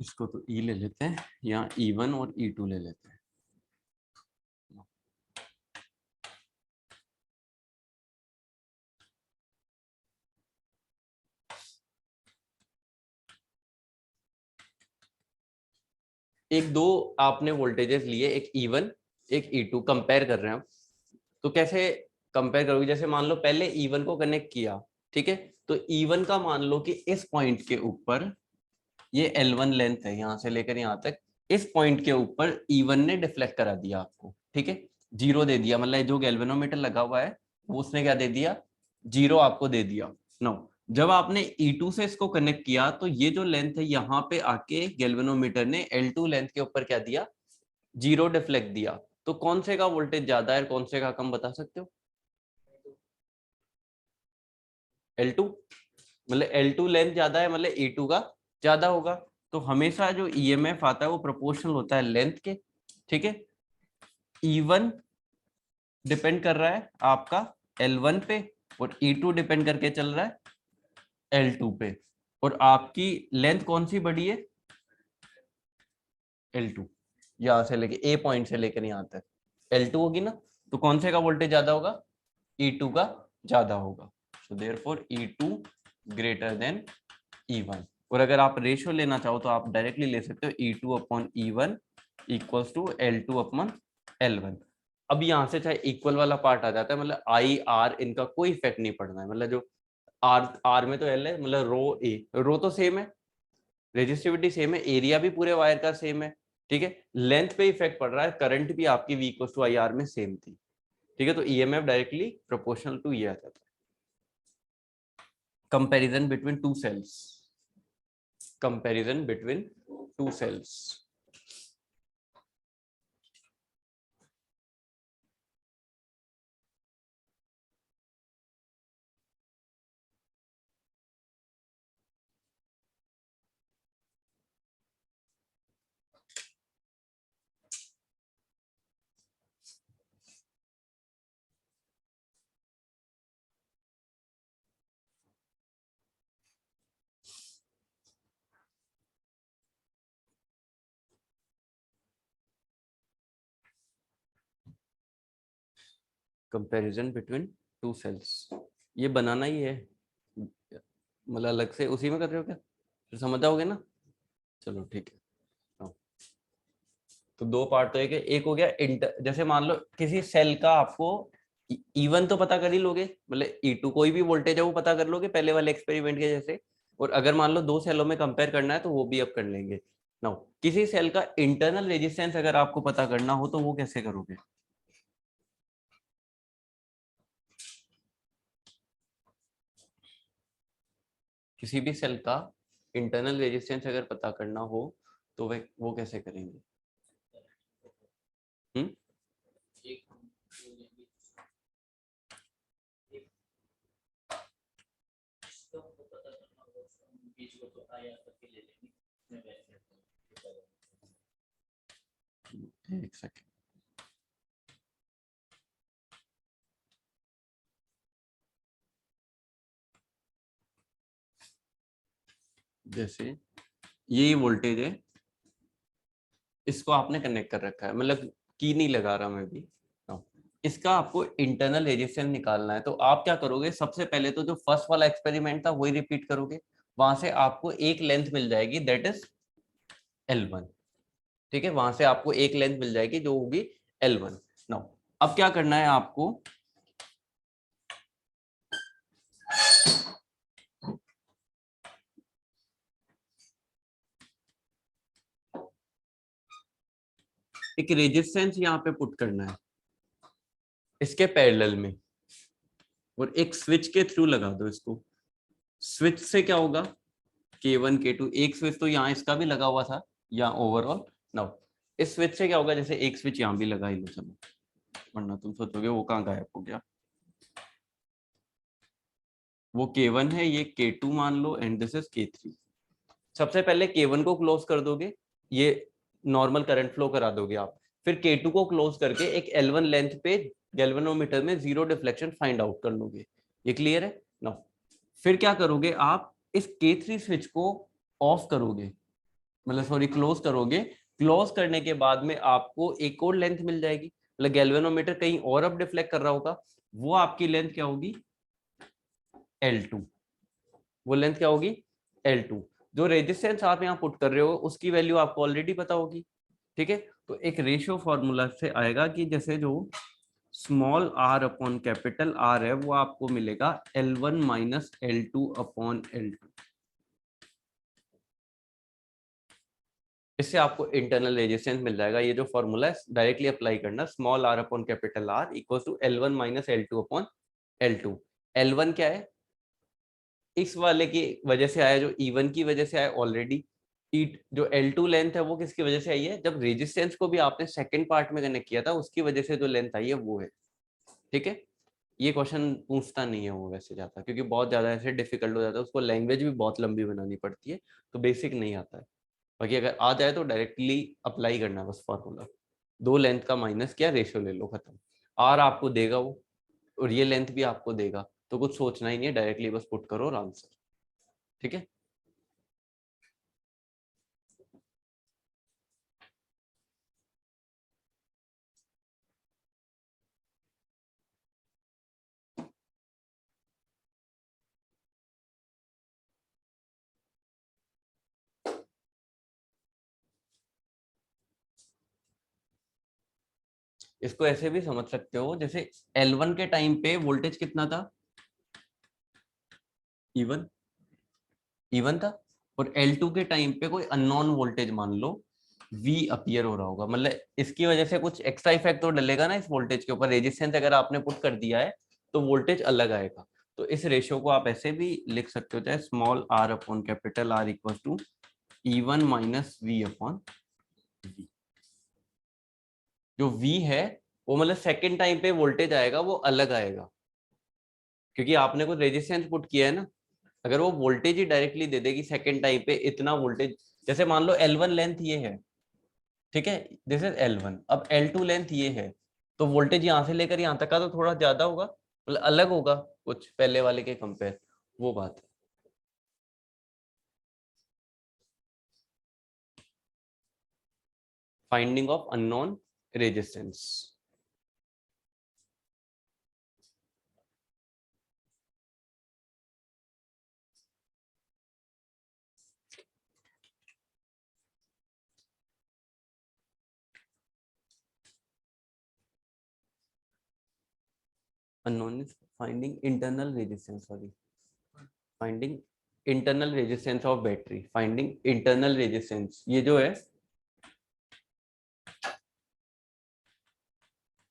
इसको तो ई ले लेते हैं, या E1 और E2 ले लेते हैं। एक दो आपने वोल्टेजेस लिए, एक E1 एक E2, कंपेयर कर रहे हैं हम। तो कैसे कंपेयर करोगे, जैसे मान लो पहले E1 को कनेक्ट किया, ठीक है। तो E1 का मान लो कि इस पॉइंट के ऊपर ये L1 लेंथ है, यहां से लेकर यहां तक, इस पॉइंट के ऊपर E1 ने डिफ्लेक्ट करा दिया आपको, ठीक है, 0 दे दिया, मतलब जो गैल्वेनोमीटर लगा हुआ है वो उसने क्या दे दिया, 0 आपको दे दिया। नो, जब आपने E2 से इसको कनेक्ट किया, तो ये जो लेंथ है यहाँ पे आके गैल्वेनोमीटर ने L2 लेंथ के ऊपर क्या दिया, 0 डिफ्लेक्ट दिया। तो कौन से का वोल्टेज ज्यादा है, कौन से का कम, बता सकते हो? L2, मतलब L2 लेंथ ज्यादा है, मतलब E2 का ज्यादा होगा। तो हमेशा जो ईएमएफ आता है वो प्रोपोर्शनल होता है लेंथ के, ठीक है। E1 डिपेंड कर रहा है आपका L1 पे, और E2 डिपेंड करके चल रहा है L2 पे। और आपकी लेंथ कौन सी बड़ी है, L2, यहाँ से लेके ए पॉइंट से लेकर यहाँ तक L2 होगी ना, तो कौन से का वोल्टेज ज्यादा होगा, E2 का ज्यादा होगा। So therefore E2 greater than E1। और अगर आप रेशियो लेना चाहो तो आप डायरेक्टली ले सकते हो E2 upon E1 equals to L2 upon L1। अब यहाँ से चाहे इक्वल वाला पार्ट आ जाता है, मतलब I R इनका कोई इफेक्ट नहीं पड़ना है, मतलब जो आर आर में तो एल है, मतलब रो ए, रो तो सेम है, रेजिस्टिविटी सेम है, एरिया भी पूरे वायर का सेम है, ठीक है, लेंथ पे इफेक्ट पड़ रहा है, करंट भी आपकी V equal to I R में सेम थी, ठीक है, तो ईएमएफ डायरेक्टली प्रोपोर्शनल टू ये आ जाता है। Comparison between two cells, comparison between two cells. Comparison between two cells, ये बनाना ही है, मतलब अलग से उसी में कर रहे हो क्या, फिर समझ जाओगे ना, चलो ठीक है। हाँ। तो दो पार्ट तो एक हो गया इंटर, जैसे मान लो किसी सेल का आपको E1 तो पता कर ही लोगे, मतलब E2 कोई भी वोल्टेज है वो पता कर लोगे पहले वाले एक्सपेरिमेंट के जैसे, और अगर मान लो दो सेलों में कंपेयर करना है तो वो भी अब कर लेंगे। नाउ किसी सेल का इंटरनल रेजिस्टेंस अगर आपको पता करना हो तो वो कैसे करोगे? किसी भी सेल का इंटरनल रेजिस्टेंस अगर पता करना हो तो वे वो कैसे करेंगे? हम्म, एक सेकंड, जैसे ये वोल्टेज है, इसको आपने कनेक्ट कर रखा है, मतलब की नहीं लगा रहा मैं भी। हाँ। इसका आपको इंटरनल रेजिस्टेंस निकालना है, तो आप क्या करोगे, सबसे पहले तो जो फर्स्ट वाला एक्सपेरिमेंट था वही रिपीट करोगे, वहां से आपको एक लेंथ मिल जाएगी दैट इज L1, ठीक है, वहां से आपको एक लेंथ मिल जाएगी जो होगी L1। नाउ अब क्या करना है आपको, एक रेजिस्टेंस यहाँ पे पुट करना है इसके पैरेलल में, और एक स्विच के थ्रू लगा दो इसको। स्विच से क्या होगा, K1 K2, एक स्विच तो यहाँ इसका भी लगा हुआ था यहाँ ओवरऑल। नाउ इस स्विच से क्या होगा, जैसे एक स्विच यहाँ भी लगा ही लो, चलो, वरना तुम सोचोगे वो कहाँ गायब हो गया। वो K1 है, ये K2 मान लो, एंड दिस इज K3। सबसे पहले K1 को क्लोज कर दोगे, ये नॉर्मल करंट फ्लो करा दोगे आप, फिर K2 को क्लोज करके एक L1 लेंथ पे गैल्वेनोमीटर में जीरो डिफ्लेक्शन फाइंड आउट कर लोगे। ये क्लियर है ना? फिर क्या करोगे आप, इस K3 स्विच को ऑफ करोगे, मतलब सॉरी क्लोज करोगे। क्लोज करने के बाद में आपको एक और लेंथ मिल जाएगी, मतलब गैल्वेनोमीटर कहीं और अब डिफ्लेक्ट कर रहा होगा, वो आपकी लेंथ क्या होगी, L2। वो लेंथ क्या होगी, L2। जो रेजिस्टेंस आप यहाँ पुट कर रहे हो उसकी वैल्यू आपको ऑलरेडी पता होगी, ठीक है, तो एक रेशियो फॉर्मूला से आएगा कि जैसे जो small r upon capital R है वो आपको मिलेगा L1 minus L2 upon L2। इससे आपको इंटरनल रेजिस्टेंस मिल जाएगा। ये जो फॉर्मूला है डायरेक्टली अप्लाई करना, small r upon capital R equal to L1 minus L2 upon L2। L1 क्या है, इस वाले की वजह से आया, जो E1 की वजह से आया ऑलरेडी। जो L2 लेंथ है वो किसकी वजह से आई है, जब रेजिस्टेंस को भी आपने सेकंड पार्ट में कनेक्ट किया था उसकी वजह से जो लेंथ आई है वो है, ठीक है। ये क्वेश्चन पूछता नहीं है वो वैसे ज्यादा, क्योंकि बहुत ज्यादा ऐसे डिफिकल्ट हो जाता है, उसको लैंग्वेज भी बहुत लंबी बनानी पड़ती है, तो बेसिक नहीं आता है। बाकी अगर आ जाए तो डायरेक्टली अप्लाई करना है बस फॉर्मूला, दो लेंथ का माइनस किया, रेशियो ले लो, खत्म। आर आपको देगा वो, और ये लेंथ भी आपको देगा, तो कुछ सोचना ही नहीं है, डायरेक्टली बस पुट करो और आंसर, ठीक है। इसको ऐसे भी समझ सकते हो, जैसे L1 के टाइम पे वोल्टेज कितना था, इवन इवन था। और L2 के टाइम पे कोई अननोन वोल्टेज मान लो V अपीयर हो रहा होगा, मतलब इसकी वजह से कुछ एक्स्ट्रा इफेक्ट तो डलेगा ना इस वोल्टेज के ऊपर। रेजिस्टेंस अगर आपने पुट कर दिया है तो वोल्टेज अलग आएगा। तो इस रेशियो को आप ऐसे भी लिख सकते हो, चाहे small r upon capital R equal to E1 minus V upon V। जो V है वो मतलब सेकेंड टाइम पे वोल्टेज आएगा वो अलग आएगा, क्योंकि आपने कुछ रेजिस्टेंस पुट किया है ना। अगर वो वोल्टेज ही डायरेक्टली दे देगी सेकेंड टाइम पे इतना वोल्टेज, जैसे मान लो L1 लेंथ ये है, ठीक है, दिस इज L1, अब L2 लेंथ ये है, तो वोल्टेज यहां से लेकर यहां तक का तो थोड़ा ज्यादा होगा, मतलब अलग होगा कुछ पहले वाले के कंपेयर, वो बात है। Finding of unknown resistance. Unknown is finding internal resistance, sorry, finding internal resistance of battery, finding internal resistance, ये जो है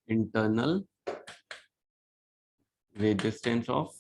इंटरनल रेजिस्टेंस ऑफ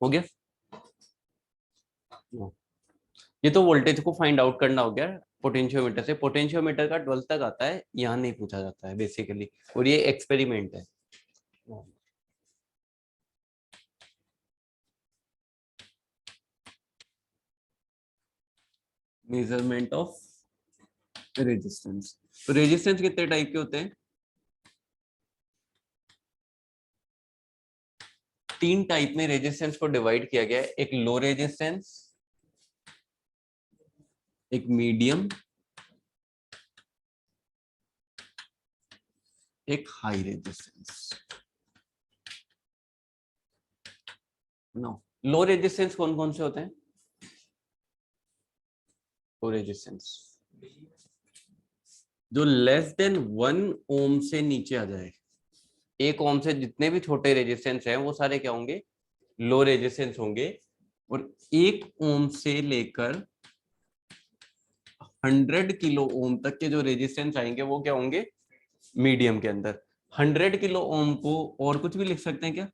हो गया। ये तो वोल्टेज को फाइंड आउट करना हो गया पोटेंशियोमीटर से। पोटेंशियोमीटर का 12 तक आता है, यहाँ नहीं पूछा जाता है बेसिकली, और ये एक्सपेरिमेंट है। Measurement of resistance. तो रेजिस्टेंस कितने टाइप के होते हैं? 3 टाइप में रेजिस्टेंस को डिवाइड किया गया है, एक लो रेजिस्टेंस, एक मीडियम, एक high resistance. No, low resistance कौन कौन से होते हैं? लो रेजिस्टेंस जो लेस देन 1 ओम से नीचे आ जाए। 1 ओम से जितने भी छोटे रेजिस्टेंस हैं वो सारे क्या होंगे? लो रेजिस्टेंस होंगे। और 1 ओम से लेकर 100 किलो ओम तक के जो रेजिस्टेंस आएंगे वो क्या होंगे? मीडियम के अंदर। 100 किलो ओम को और कुछ भी लिख सकते हैं क्या?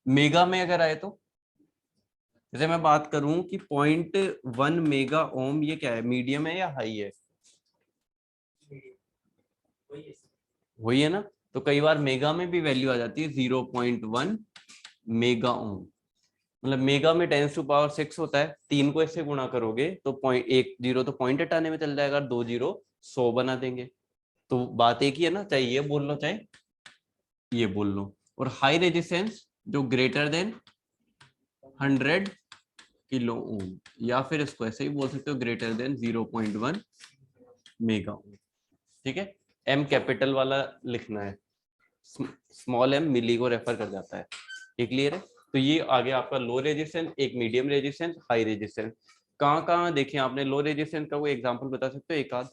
मेगा में अगर आए तो, जैसे मैं बात करूं कि 0.1 मेगा ओम, ये क्या है, मीडियम है या हाई है? वही है ना। तो कई बार मेगा में भी वैल्यू आ जाती है 0.1 मेगा ओम। मतलब मेगा में 10⁻⁶ होता है, 3 को इससे गुणा करोगे तो पॉइंट, 1 जीरो तो पॉइंट हटाने में चल जाएगा, 2 जीरो 100 बना देंगे। तो बात एक ही है ना, चाहे ये बोल लो चाहे ये बोल लो। और हाई रेजिस्टेंस जो ग्रेटर देन 100 किलो ओम, या फिर इसको ऐसे ही बोल सकते हो, ग्रेटर देन 0.1 मेगा ओम। ठीक है, एम कैपिटल वाला लिखना है, स्मॉल एम मिली को रेफर कर जाता है। ये क्लियर है? तो ये आगे आपका लो रेजिस्टेंस, एक मीडियम रेजिस्टेंस, हाई रेजिस्टेंस। कहाँ कहाँ देखें आपने लो रेजिस्टेंस का कोई एग्जांपल बता सकते हो एक आध?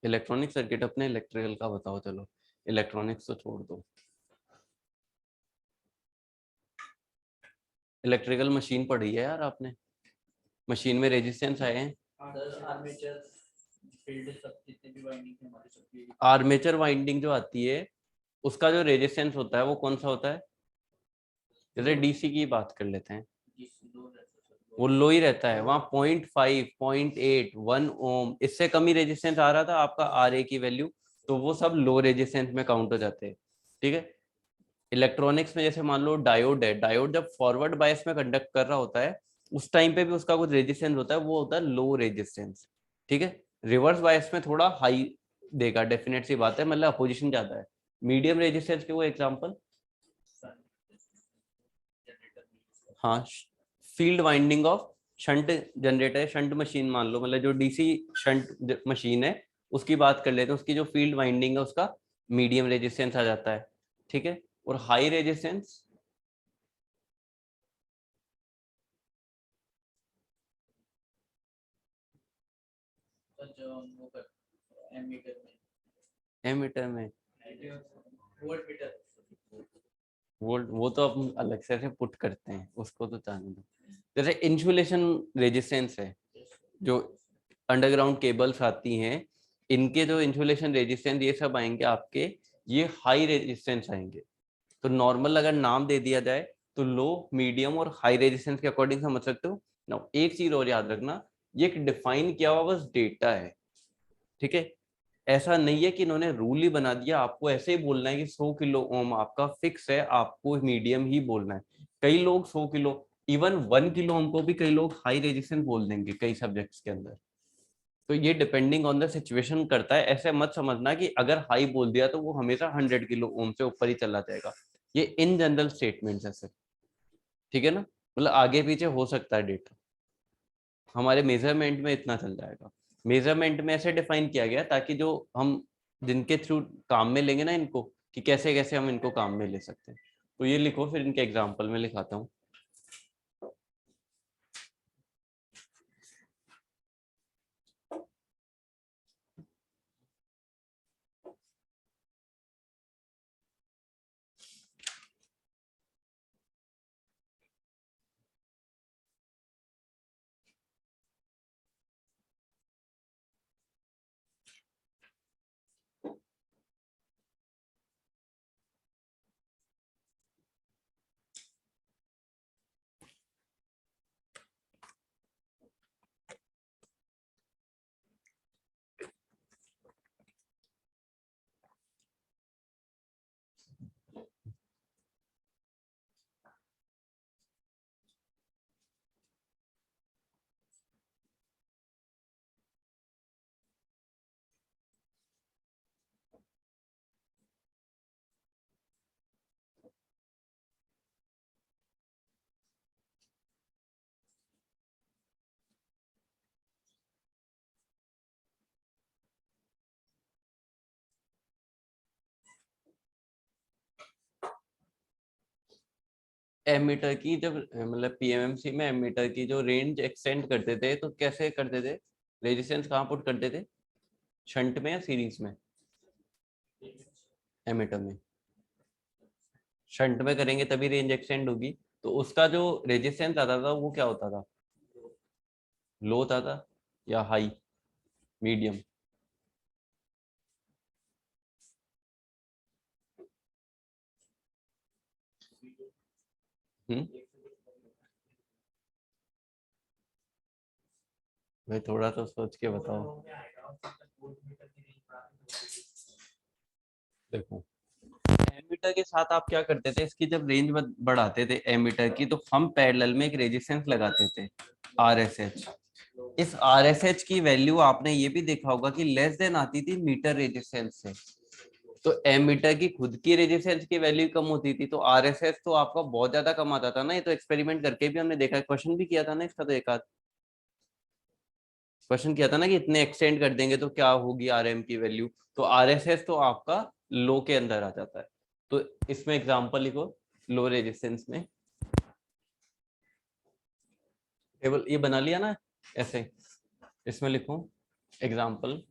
इलेक्ट्रॉनिक सर्किट, अपने इलेक्ट्रिकल का बताओ। चलो इलेक्ट्रॉनिक्स तो छोड़ दो, इलेक्ट्रिकल मशीन पढ़ी है यार आपने, मशीन में रेजिस्टेंस आए हैं। आर्मेचर वाइंडिंग जो आती है उसका जो रेजिस्टेंस होता है वो कौन सा होता है? जैसे डीसी की बात कर लेते हैं, वो लो ही रहता है वहां, 0.5 0.8 1 ओम, इससे कम ही रेजिस्टेंस आ रहा था आपका आर ए की वैल्यू, तो वो सब लो रेजिस्टेंस में काउंट हो जाते हैं। ठीक है, इलेक्ट्रॉनिक्स में जैसे मान लो डायोड है, डायोड जब फॉरवर्ड बायस में कंडक्ट कर रहा होता है उस टाइम पे भी उसका कुछ रेजिस्टेंस होता है, वो होता है लो रेजिस्टेंस। ठीक है, रिवर्स बायस में थोड़ा हाई देगा, डेफिनेट सी बात है, मतलब अपोजिशन ज्यादा है। मीडियम रेजिस्टेंस के वो एग्जांपल, हाँ, field winding of shunt generator है, शंट मशीन मान लो, मतलब जो डीसी शंट मशीन है उसकी बात कर लेते हैं, उसकी जो फील्ड वाइंडिंग है उसका मीडियम रेजिस्टेंस आ जाता है। ठीक है, और हाई रेजिस्टेंस, एमीटर में वोल्ट, वो तो अपन अलग से पुट करते हैं उसको, तो जाने दो। जैसे इंसुलेशन रेजिस्टेंस है, जो अंडरग्राउंड केबल्स आती हैं, इनके जो इंसुलेशन रेजिस्टेंस ये सब आएंगे आपके, ये हाई रेजिस्टेंस आएंगे। तो नॉर्मल अगर नाम दे दिया जाए तो लो, मीडियम और हाई रेजिस्टेंस के अकॉर्डिंग समझ सकते हो ना। एक चीज और याद रखना, ये एक डिफाइन किया हुआ बस डेटा है। ठीक है, ऐसा नहीं है कि इन्होंने रूल ही बना दिया, आपको ऐसे ही बोलना है कि 100 किलो ओम आपका फिक्स है, आपको मीडियम ही बोलना है। कई लोग 100 किलो, इवन 1 किलो ओम को भी कई लोग हाई रेजिस्टेंस बोल देंगे कई सब्जेक्ट्स के अंदर। तो ये डिपेंडिंग ऑन द सिचुएशन करता है, ऐसे मत समझना कि अगर हाई बोल दिया तो वो हमेशा 100 किलो ओम से ऊपर ही चला जाएगा। ये इन जनरल स्टेटमेंट्स है सर। ठीक है ना, मतलब आगे पीछे हो सकता है डेटा, हमारे मेजरमेंट में इतना चल जाएगा। मेजरमेंट में ऐसे डिफाइन किया गया ताकि जो हम जिनके थ्रू काम में लेंगे ना इनको, कि कैसे कैसे हम इनको काम में ले सकते हैं। तो ये लिखो, फिर इनके एग्जाम्पल में लिखाता हूँ। एमीटर की जब मतलब पीएमएमसी में एमीटर की जो रेंज एक्सटेंड करते थे तो कैसे करते थे? रेजिस्टेंस कहाँ पुट करते थे, शंट में या सीरीज में? एमीटर में, शंट में करेंगे तभी रेंज एक्सटेंड होगी। तो उसका जो रेजिस्टेंस आता था वो क्या होता था, लो होता था या हाई, मीडियम? हम्म, भाई थोड़ा तो सोच के बताओ। देखो, एमीटर के साथ आप क्या करते थे, इसकी जब रेंज बढ़ाते थे एमीटर की, तो हम पैरेलल में एक रेजिस्टेंस लगाते थे, आरएसएच। इस आरएसएच की वैल्यू आपने ये भी देखा होगा कि लेस देन आती थी मीटर रेजिस्टेंस से। तो एमीटर की खुद की रेजिस्टेंस की वैल्यू कम होती थी, तो आरएसएस तो आपका बहुत ज्यादा कम आता था ना। ये तो एक्सपेरिमेंट करके भी हमने देखा, क्वेश्चन भी किया था ना इसका तो एक आध। क्वेश्चन किया था ना कि इतने एक्सटेंड कर देंगे तो क्या होगी आरएम की वैल्यू, तो आरएसएस तो आपका लो के अंदर आ जाता है। तो इसमें एग्जांपल लिखो लो रेजिस्टेंस में, टेबल ये बना लिया ना ऐसे, इसमें लिखूं example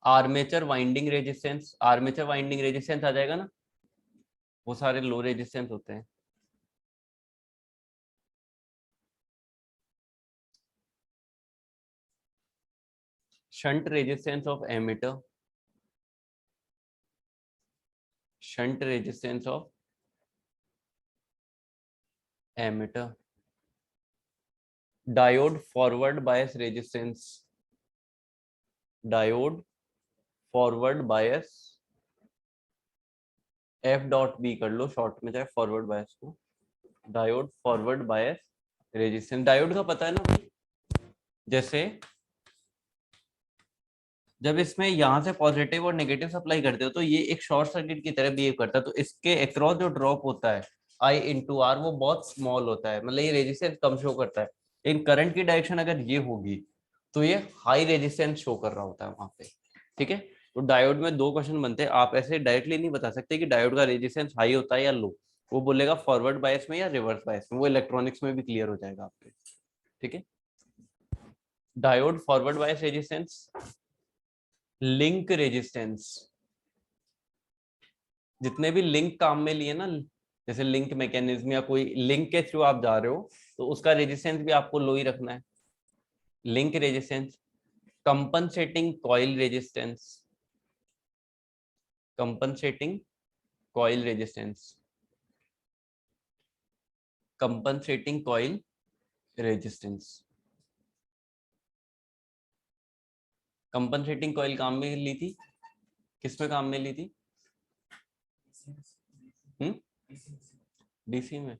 armature winding resistance, armature winding resistance आ जाएगा ना, वो सारे लो रेजिस्टेंस होते हैं। Shunt resistance of ammeter, shunt resistance of ammeter, diode forward bias resistance, diode forward bias, F dot B कर लो शॉर्ट में, चाहे फॉरवर्ड बायस को, diode forward bias resistance. Diode का पता है ना भाई, जैसे जब इसमें यहाँ से पॉजिटिव और नेगेटिव सप्लाई करते हो तो ये एक शॉर्ट सर्किट की तरह बिहेव करता है, तो इसके अक्रॉस जो ड्रॉप होता है आई इंटू आर वो बहुत स्मॉल होता है, मतलब ये रेजिस्टेंस कम शो करता है। इन करंट की डायरेक्शन अगर ये होगी तो ये हाई रेजिस्टेंस शो कर रहा होता है वहां पे। ठीक है, तो डायोड में दो क्वेश्चन बनते हैं, आप ऐसे डायरेक्टली नहीं बता सकते कि डायोड का रेजिस्टेंस हाई होता है या लो, वो बोलेगा फॉरवर्ड बायस में या रिवर्स बायस में, वो इलेक्ट्रॉनिक्स में भी क्लियर हो जाएगा आपके। ठीक है, diode forward bias resistance, link resistance, जितने भी लिंक काम में लिए ना, जैसे लिंक मैकेनिज्म या कोई लिंक के थ्रू आप जा रहे हो तो उसका रेजिस्टेंस भी आपको लो ही रखना है। Link resistance, compensating coil resistance, compensating coil resistance, compensating coil resistance. Compensating coil काम में ली थी, किसमें काम में ली थी? डीसी में।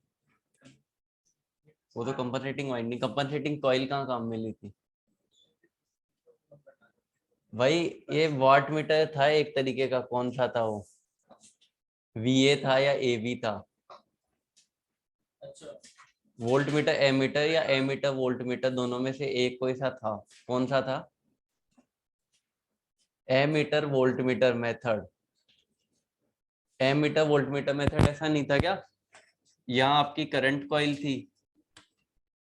वो तो कंपनसेटिंग वाइंडिंग, कंपनसेटिंग कॉइल कहाँ काम में ली थी भाई? ये वाट मीटर था एक तरीके का, कौन सा था वो, वीए था या एवी था? वोल्ट मीटर एमीटर या एमीटर वोल्ट मीटर, दोनों में से एक कोई सा था, कौन सा था? Ammeter volt meter method, ammeter volt meter method ऐसा नहीं था क्या? यहाँ आपकी करंट कॉइल थी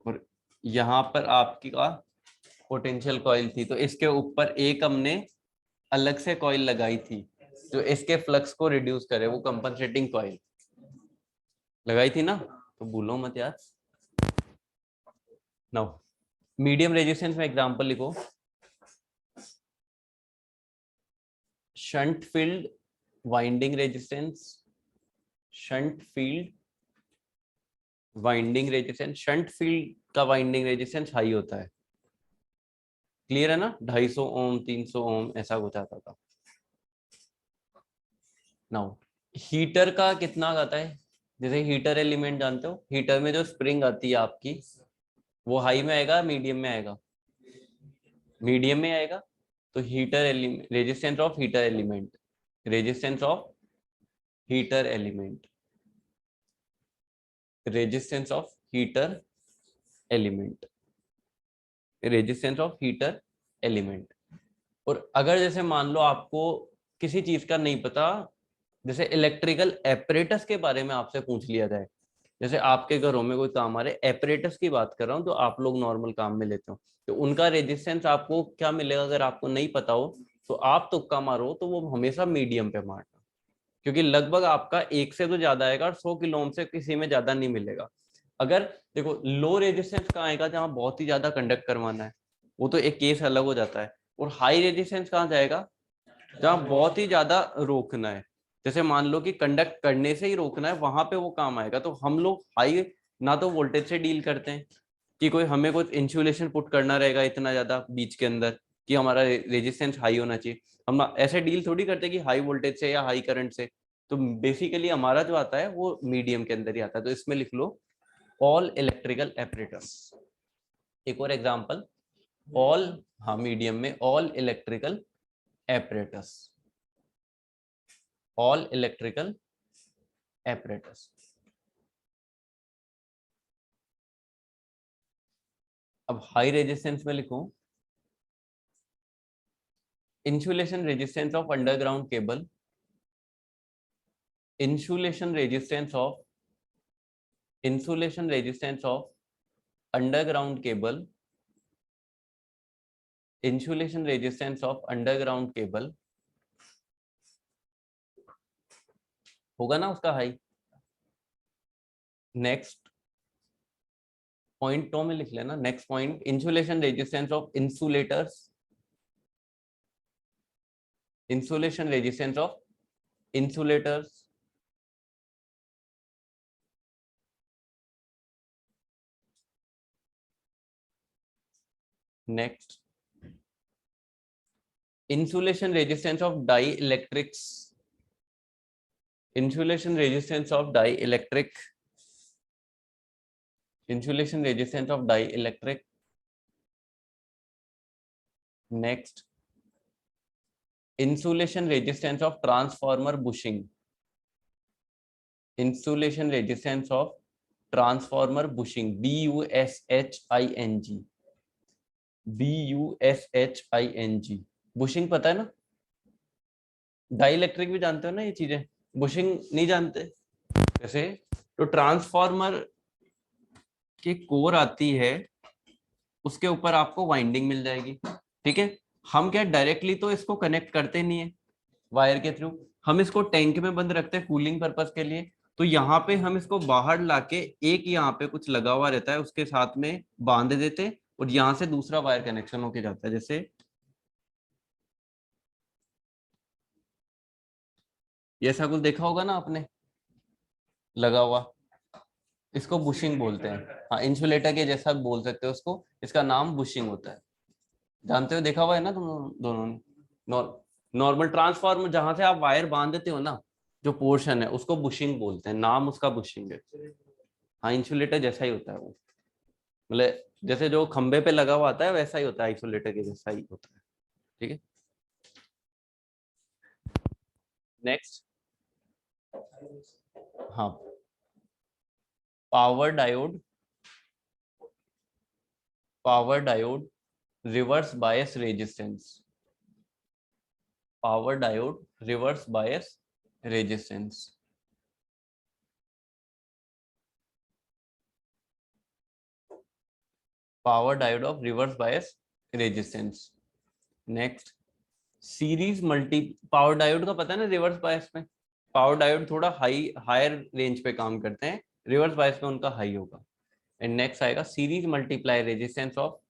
और यहाँ पर आपकी का पोटेंशियल कॉइल थी, तो इसके ऊपर एक हमने अलग से कॉइल लगाई थी जो इसके फ्लक्स को रिड्यूस करे, वो कंपनसेटिंग कॉइल लगाई थी ना, तो भूलो मत यार। नाउ मीडियम रेजिस्टेंस में एग्जांपल लिखो, shunt field winding resistance, shunt field winding resistance, shunt field का वाइंडिंग रेजिस्टेंस हाई होता है, क्लियर है ना, 250 ओम 300 ओम ऐसा कुछ आता था। नाउ हीटर का कितना आता है? जैसे हीटर एलिमेंट जानते हो, हीटर में जो स्प्रिंग आती है आपकी, वो हाई में आएगा मीडियम में आएगा? मीडियम में आएगा। तो heater element, resistance of heater element, resistance of heater element, resistance of heater element, resistance of heater element. और अगर जैसे मान लो आपको किसी चीज का नहीं पता, जैसे इलेक्ट्रिकल एपरेटस के बारे में आपसे पूछ लिया जाए, जैसे आपके घरों में कोई काम आ रहे एपरेटस की बात कर रहा हूँ, तो आप लोग नॉर्मल काम में लेते हो, तो उनका रेजिस्टेंस आपको क्या मिलेगा? अगर आपको नहीं पता हो तो आप तुक्का मारो तो वो हमेशा मीडियम पे मारना, क्योंकि लगभग आपका एक से तो ज्यादा आएगा और 100 किलो ओम से किसी में ज्यादा नहीं मिलेगा। अगर देखो लो रेजिस्टेंस कहाँ आएगा? जहाँ बहुत ही ज्यादा कंडक्ट करवाना है, वो तो एक केस अलग हो जाता है। और हाई रेजिस्टेंस कहाँ जाएगा? जहाँ बहुत ही ज्यादा रोकना है, जैसे मान लो कि कंडक्ट करने से ही रोकना है, वहां पे वो काम आएगा। तो हम लोग हाई ना तो वोल्टेज से डील करते हैं कि कोई हमें कुछ इंसुलेशन पुट करना रहेगा इतना ज्यादा बीच के अंदर कि हमारा रेजिस्टेंस हाई होना चाहिए, हम ऐसे डील थोड़ी करते कि हाई वोल्टेज से या हाई करंट से। तो बेसिकली हमारा जो आता है वो मीडियम के अंदर ही आता है, तो इसमें लिख लो ऑल इलेक्ट्रिकल एपरेटस। एक और एग्जांपल, ऑल, हाँ मीडियम में, all electrical apparatus, all electrical apparatus. अब हाई रेजिस्टेंस में लिखूं insulation resistance of underground cable, insulation resistance of underground cable, insulation resistance of underground cable होगा ना उसका हाई। नेक्स्ट पॉइंट 2 में लिख लेना। Next point, insulation resistance of insulators, insulation resistance of insulators. Next, insulation resistance of dielectrics, insulation resistance of dielectric, insulation resistance of dielectric. Next, insulation resistance of transformer bushing, insulation resistance of transformer bushing, BUSHING, BUSHING। Bushing पता है ना, die electric भी जानते हो ना ये चीजें, bushing नहीं जानते कैसे? तो ट्रांसफॉर्मर की कोर आती है, उसके ऊपर आपको वाइंडिंग मिल जाएगी, ठीक है। हम क्या डायरेक्टली तो इसको कनेक्ट करते नहीं है वायर के थ्रू, हम इसको टैंक में बंद रखते हैं कूलिंग पर्पस के लिए। तो यहाँ पे हम इसको बाहर लाके एक यहाँ पे कुछ लगा हुआ रहता है उसके साथ में बांध देते, और यहाँ से दूसरा वायर कनेक्शन होके जाता है। जैसे ये ऐसा कुछ देखा होगा ना आपने लगा हुआ, इसको बुशिंग बोलते हैं। हाँ, इंसुलेटर के जैसा बोल सकते हो उसको, इसका नाम बुशिंग होता है। जानते हो, देखा हुआ है ना तुम दोनों ने। नॉर्मल ट्रांसफार्मर जहां से आप वायर बांध देते हो ना, जो पोर्शन है उसको बुशिंग बोलते हैं, नाम उसका बुशिंग है। हाँ, इंसुलेटर जैसा ही होता है वो, मतलब जैसे जो खंबे पे लगा हुआ आता है वैसा ही होता है, इंसुलेटर के जैसा ही होता है, ठीक है। नेक्स्ट, हाँ, power diode, power diode reverse bias resistance, power diode reverse bias resistance. Power diode off reverse bias resistance. Next, series multi, power diode का पता है ना रिवर्स बायस में, पावर डायोड थोड़ा हायर रेंज पे काम करते हैं, रिवर्स बायस में उनका हाई होगा। एंड नेक्स्ट आएगा series multiply resistance of,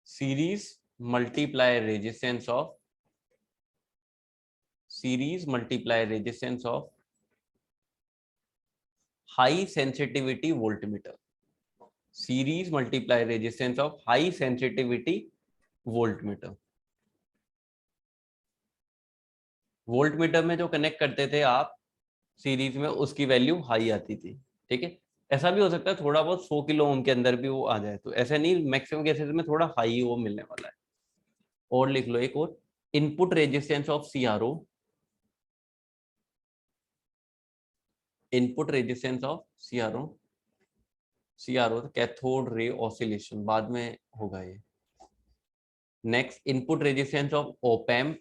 series multiply resistance of, series multiply resistance of high sensitivity voltmeter, series multiply resistance of high sensitivity voltmeter. Voltmeter में जो कनेक्ट करते थे आप सीरीज में, उसकी वैल्यू हाई आती थी, ठीक है। ऐसा भी हो सकता है थोड़ा बहुत 100 किलो ओम के अंदर भी वो आ जाए, तो ऐसा नहीं, मैक्सिमम केसेस में थोड़ा हाई वो मिलने वाला है। और लिख लो एक और, input resistance of CRO, input resistance of CRO, CRO cathode ray oscillation, बाद में होगा ये। Next, input resistance of op-amp,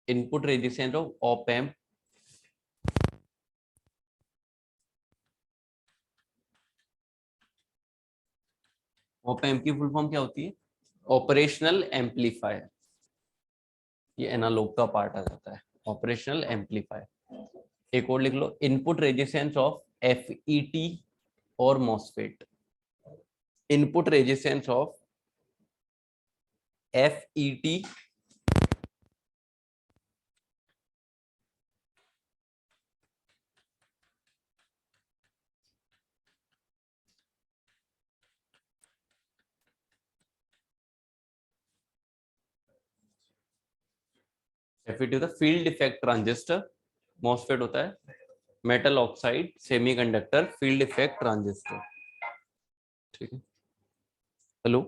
input resistance of op-amp, op-amp की फुल फॉर्म क्या होती है? ऑपरेशनल एम्पलीफायर, ये एनालॉग का पार्ट आ जाता है, ऑपरेशनल एम्पलीफायर। एक और लिख लो, इनपुट रेजिस्टेंस ऑफ एफईटी और MOSFET, input resistance of FET FET होता है फील्ड इफेक्ट ट्रांजिस्टर, मॉसफेट होता है metal oxide semiconductor field effect transistor, ठीक है। हेलो,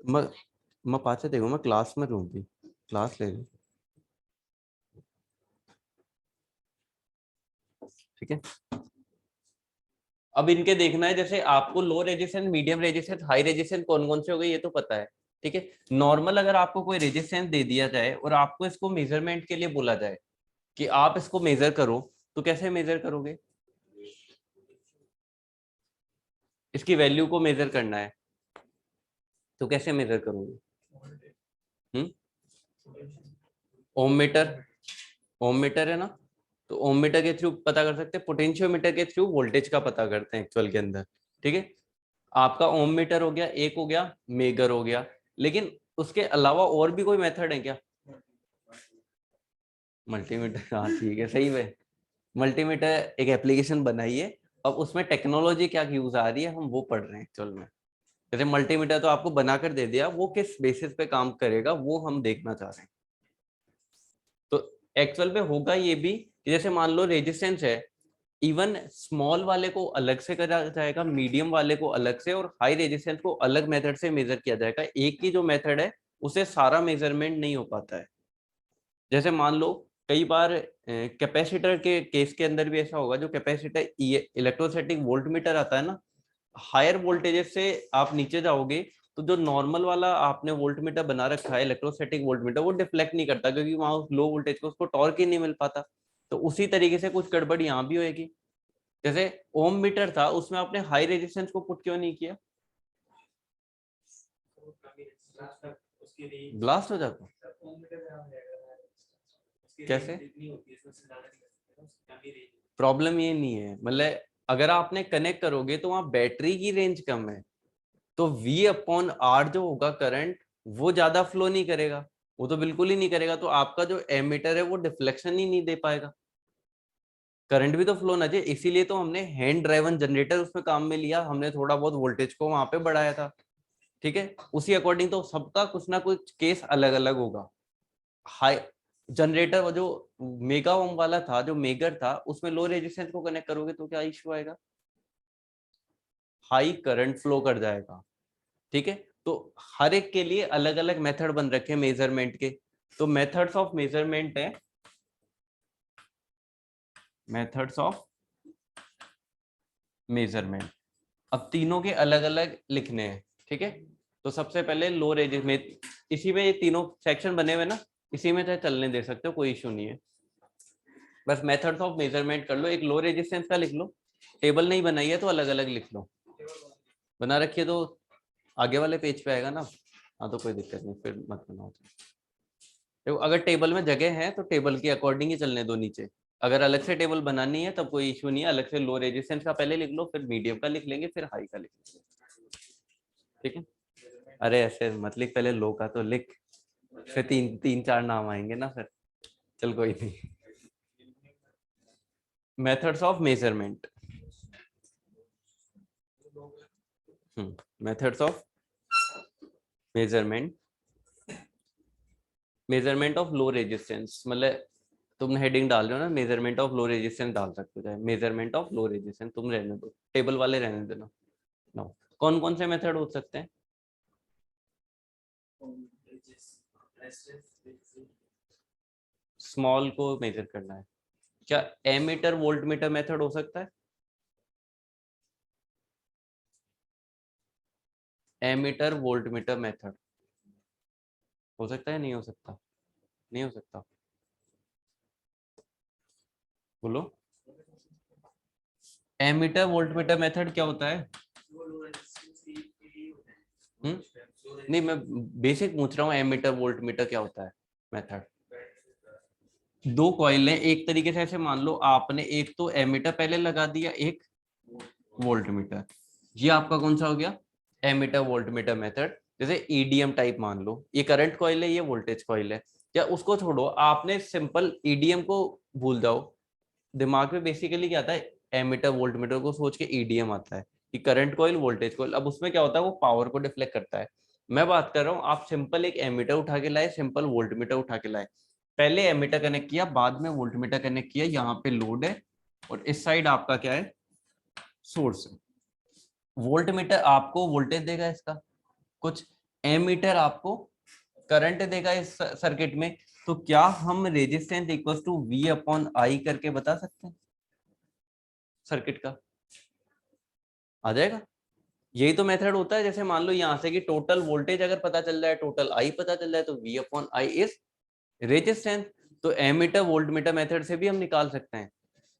मैं पाचे देखो, मैं क्लास में रहूंगी, क्लास ले रही, ठीक है। अब इनके देखना है, जैसे आपको low resistance, medium resistance, high resistance कौन कौन से हो गए ये तो पता है, ठीक है। नॉर्मल अगर आपको कोई रेजिस्टेंस दे दिया जाए और आपको इसको मेजरमेंट के लिए बोला जाए कि आप इसको मेजर करो, तो कैसे मेजर करोगे? इसकी वैल्यू को मेजर करना है तो कैसे मेजर करोगे? ओम मीटर, ओम मीटर है ना, तो ओम मीटर के थ्रू पता कर सकते हैं, पोटेंशियोमीटर के थ्रू वोल्टेज का पता करते हैं एक्चुअल के अंदर, ठीक है। आपका ओम मीटर हो गया, एक हो गया, मेगर हो गया, लेकिन उसके अलावा और भी कोई मेथड है क्या? मल्टीमीटर, हाँ ठीक है, सही है। मल्टीमीटर एक एप्लीकेशन बनाई है, अब उसमें टेक्नोलॉजी क्या यूज आ रही है हम वो पढ़ रहे हैं एक्चुअल में। जैसे मल्टीमीटर तो आपको बनाकर दे दिया, वो किस बेसिस पे काम करेगा वो हम देखना चाह रहे हैं। तो एक्चुअल में होगा ये भी कि जैसे मान लो रेजिस्टेंस है, इवन स्मॉल वाले को अलग से करा जाएगा, मीडियम वाले को अलग से, और हाई रेजिस्टेंस को अलग मेथड से मेजर किया जाएगा। एक ही जो मेथड है उसे सारा मेजरमेंट नहीं हो पाता है। जैसे मान लो कई बार कैपेसिटर के केस के अंदर भी ऐसा होगा, जो कैपेसिटर इलेक्ट्रोस्टैटिक वोल्ट मीटर आता है ना, हायर वोल्टेजेस से आप नीचे जाओगे तो जो नॉर्मल वाला आपने वोल्ट मीटर बना रखा है इलेक्ट्रोस्टैटिक वोल्ट मीटर, वो डिफ्लेक्ट नहीं करता क्योंकि वहां उस लो वोल्टेज को उसको टॉर्क ही नहीं मिल पाता। तो उसी तरीके से कुछ गड़बड़ यहाँ भी होगी। जैसे ओम मीटर था, उसमें आपने हाई रेजिस्टेंस को पुट क्यों नहीं किया? ब्लास्ट हो जाता, कैसे? प्रॉब्लम ये नहीं है, मतलब अगर आपने कनेक्ट करोगे तो वहां बैटरी की रेंज कम है, तो V अपॉन आर जो होगा करंट, वो ज्यादा फ्लो नहीं करेगा, वो तो बिल्कुल ही नहीं करेगा। तो आपका जो एमीटर है वो डिफ्लेक्शन ही नहीं दे पाएगा, करंट भी तो फ्लो ना चाहिए। इसीलिए तो हमने हैंड ड्राइवन जनरेटर उसमें काम में लिया, हमने थोड़ा बहुत वोल्टेज को वहां पे बढ़ाया था, ठीक है। उसी अकॉर्डिंग तो सबका कुछ ना कुछ केस अलग अलग होगा। हाई जनरेटर वो जो मेगा ओम वाला था, जो मेगर था, उसमें लो रेजिस्टेंस को कनेक्ट करोगे तो क्या इश्यू आएगा? हाई करंट फ्लो कर जाएगा, ठीक है। तो हर एक के लिए अलग अलग मेथड बन रखे हैं मेजरमेंट के। तो मेथड्स ऑफ मेजरमेंट है, मेथड्स ऑफ मेजरमेंट। अब तीनों के अलग अलग लिखने हैं, ठीक है। तो सबसे पहले लो रेजिस में, इसी में ये तीनों सेक्शन बने हुए ना, इसी में चाहे चलने दे सकते हो, कोई इशू नहीं है। बस मेथड्स ऑफ मेजरमेंट कर लो, एक लो रेजिस्टेंस का लिख लो, टेबल नहीं बनाई है तो अलग अलग लिख लो, बना रखिए तो आगे वाले पेज पे आएगा ना। हाँ तो कोई दिक्कत नहीं, फिर मत बनाओ। देखो अगर टेबल में जगह है तो टेबल के अकॉर्डिंग ही चलने दो नीचे, अगर अलग से टेबल बनानी है तब कोई इशू नहीं है। अलग से लो रेजिस्टेंस का पहले लिख लो, फिर मीडियम का लिख लेंगे, फिर हाई का लिख लेंगे, ठीक है। अरे ऐसे मत लिख, पहले लो का तो लिख, फिर तीन तीन चार नाम आएंगे ना फिर। चल कोई नहीं। Methods of measurement, methods of measurement, measurement of low resistance, मतलब तुम हेडिंग डाल रहे हो ना, मेजरमेंट ऑफ लो रेजिस्टेंस डाल सकते हो, मेजरमेंट ऑफ लो रेजिस्टेंस तुम रहने दो, टेबल वाले रहने देना। नो, कौन कौन से मेथड हो सकते हैं? स्मॉल को मेजर करना है, क्या एमीटर वोल्ट मीटर मेथड हो सकता है? एमीटर वोल्ट मीटर मेथड हो सकता है, नहीं हो सकता? नहीं हो सकता, बोलो। एमीटर वोल्ट मीटर मेथड क्या होता है? नहीं मैं बेसिक पूछ रहा हूँ, एमीटर वोल्ट मीटर क्या होता है मेथड? दो कॉइल है, एक तरीके से ऐसे मान लो आपने एक तो एमीटर पहले लगा दिया, एक वोल्ट मीटर, ये आपका कौन सा हो गया? Ammeter volt meter method. जैसे ईडीएम टाइप मान लो, ये करंट कॉइल है, ये वोल्टेज कॉइल है, या उसको छोड़ो, आपने सिंपल ईडीएम को भूल जाओ, दिमाग में बेसिकली क्या आता है, एमीटर वोल्ट मीटर को सोच के ईडीएम आता है कि करंट कॉइल वोल्टेज कॉइल। अब उसमें क्या होता है, वो पावर को डिफ्लेक्ट करता है। मैं बात कर रहा हूँ, आप सिंपल एक एमीटर उठा के लाए, सिंपल वोल्ट मीटर उठा के लाए, पहले एमीटर कनेक्ट किया, बाद में वोल्ट मीटर कनेक्ट किया, यहाँ पे लोड है और इस साइड आपका क्या है, सोर्स है। वोल्ट मीटर आपको वोल्टेज देगा इसका कुछ, एमीटर आपको करंट देगा इस सर्किट में। तो क्या हम resistance equal to V upon I करके बता सकते हैं सर्किट का? आ जाएगा। यही तो मेथड होता है। जैसे मान लो यहाँ से कि टोटल वोल्टेज अगर पता चल जाए, टोटल आई पता चल जाए, तो V upon I is resistance. तो एमीटर वोल्ट मीटर मेथड से भी हम निकाल सकते हैं।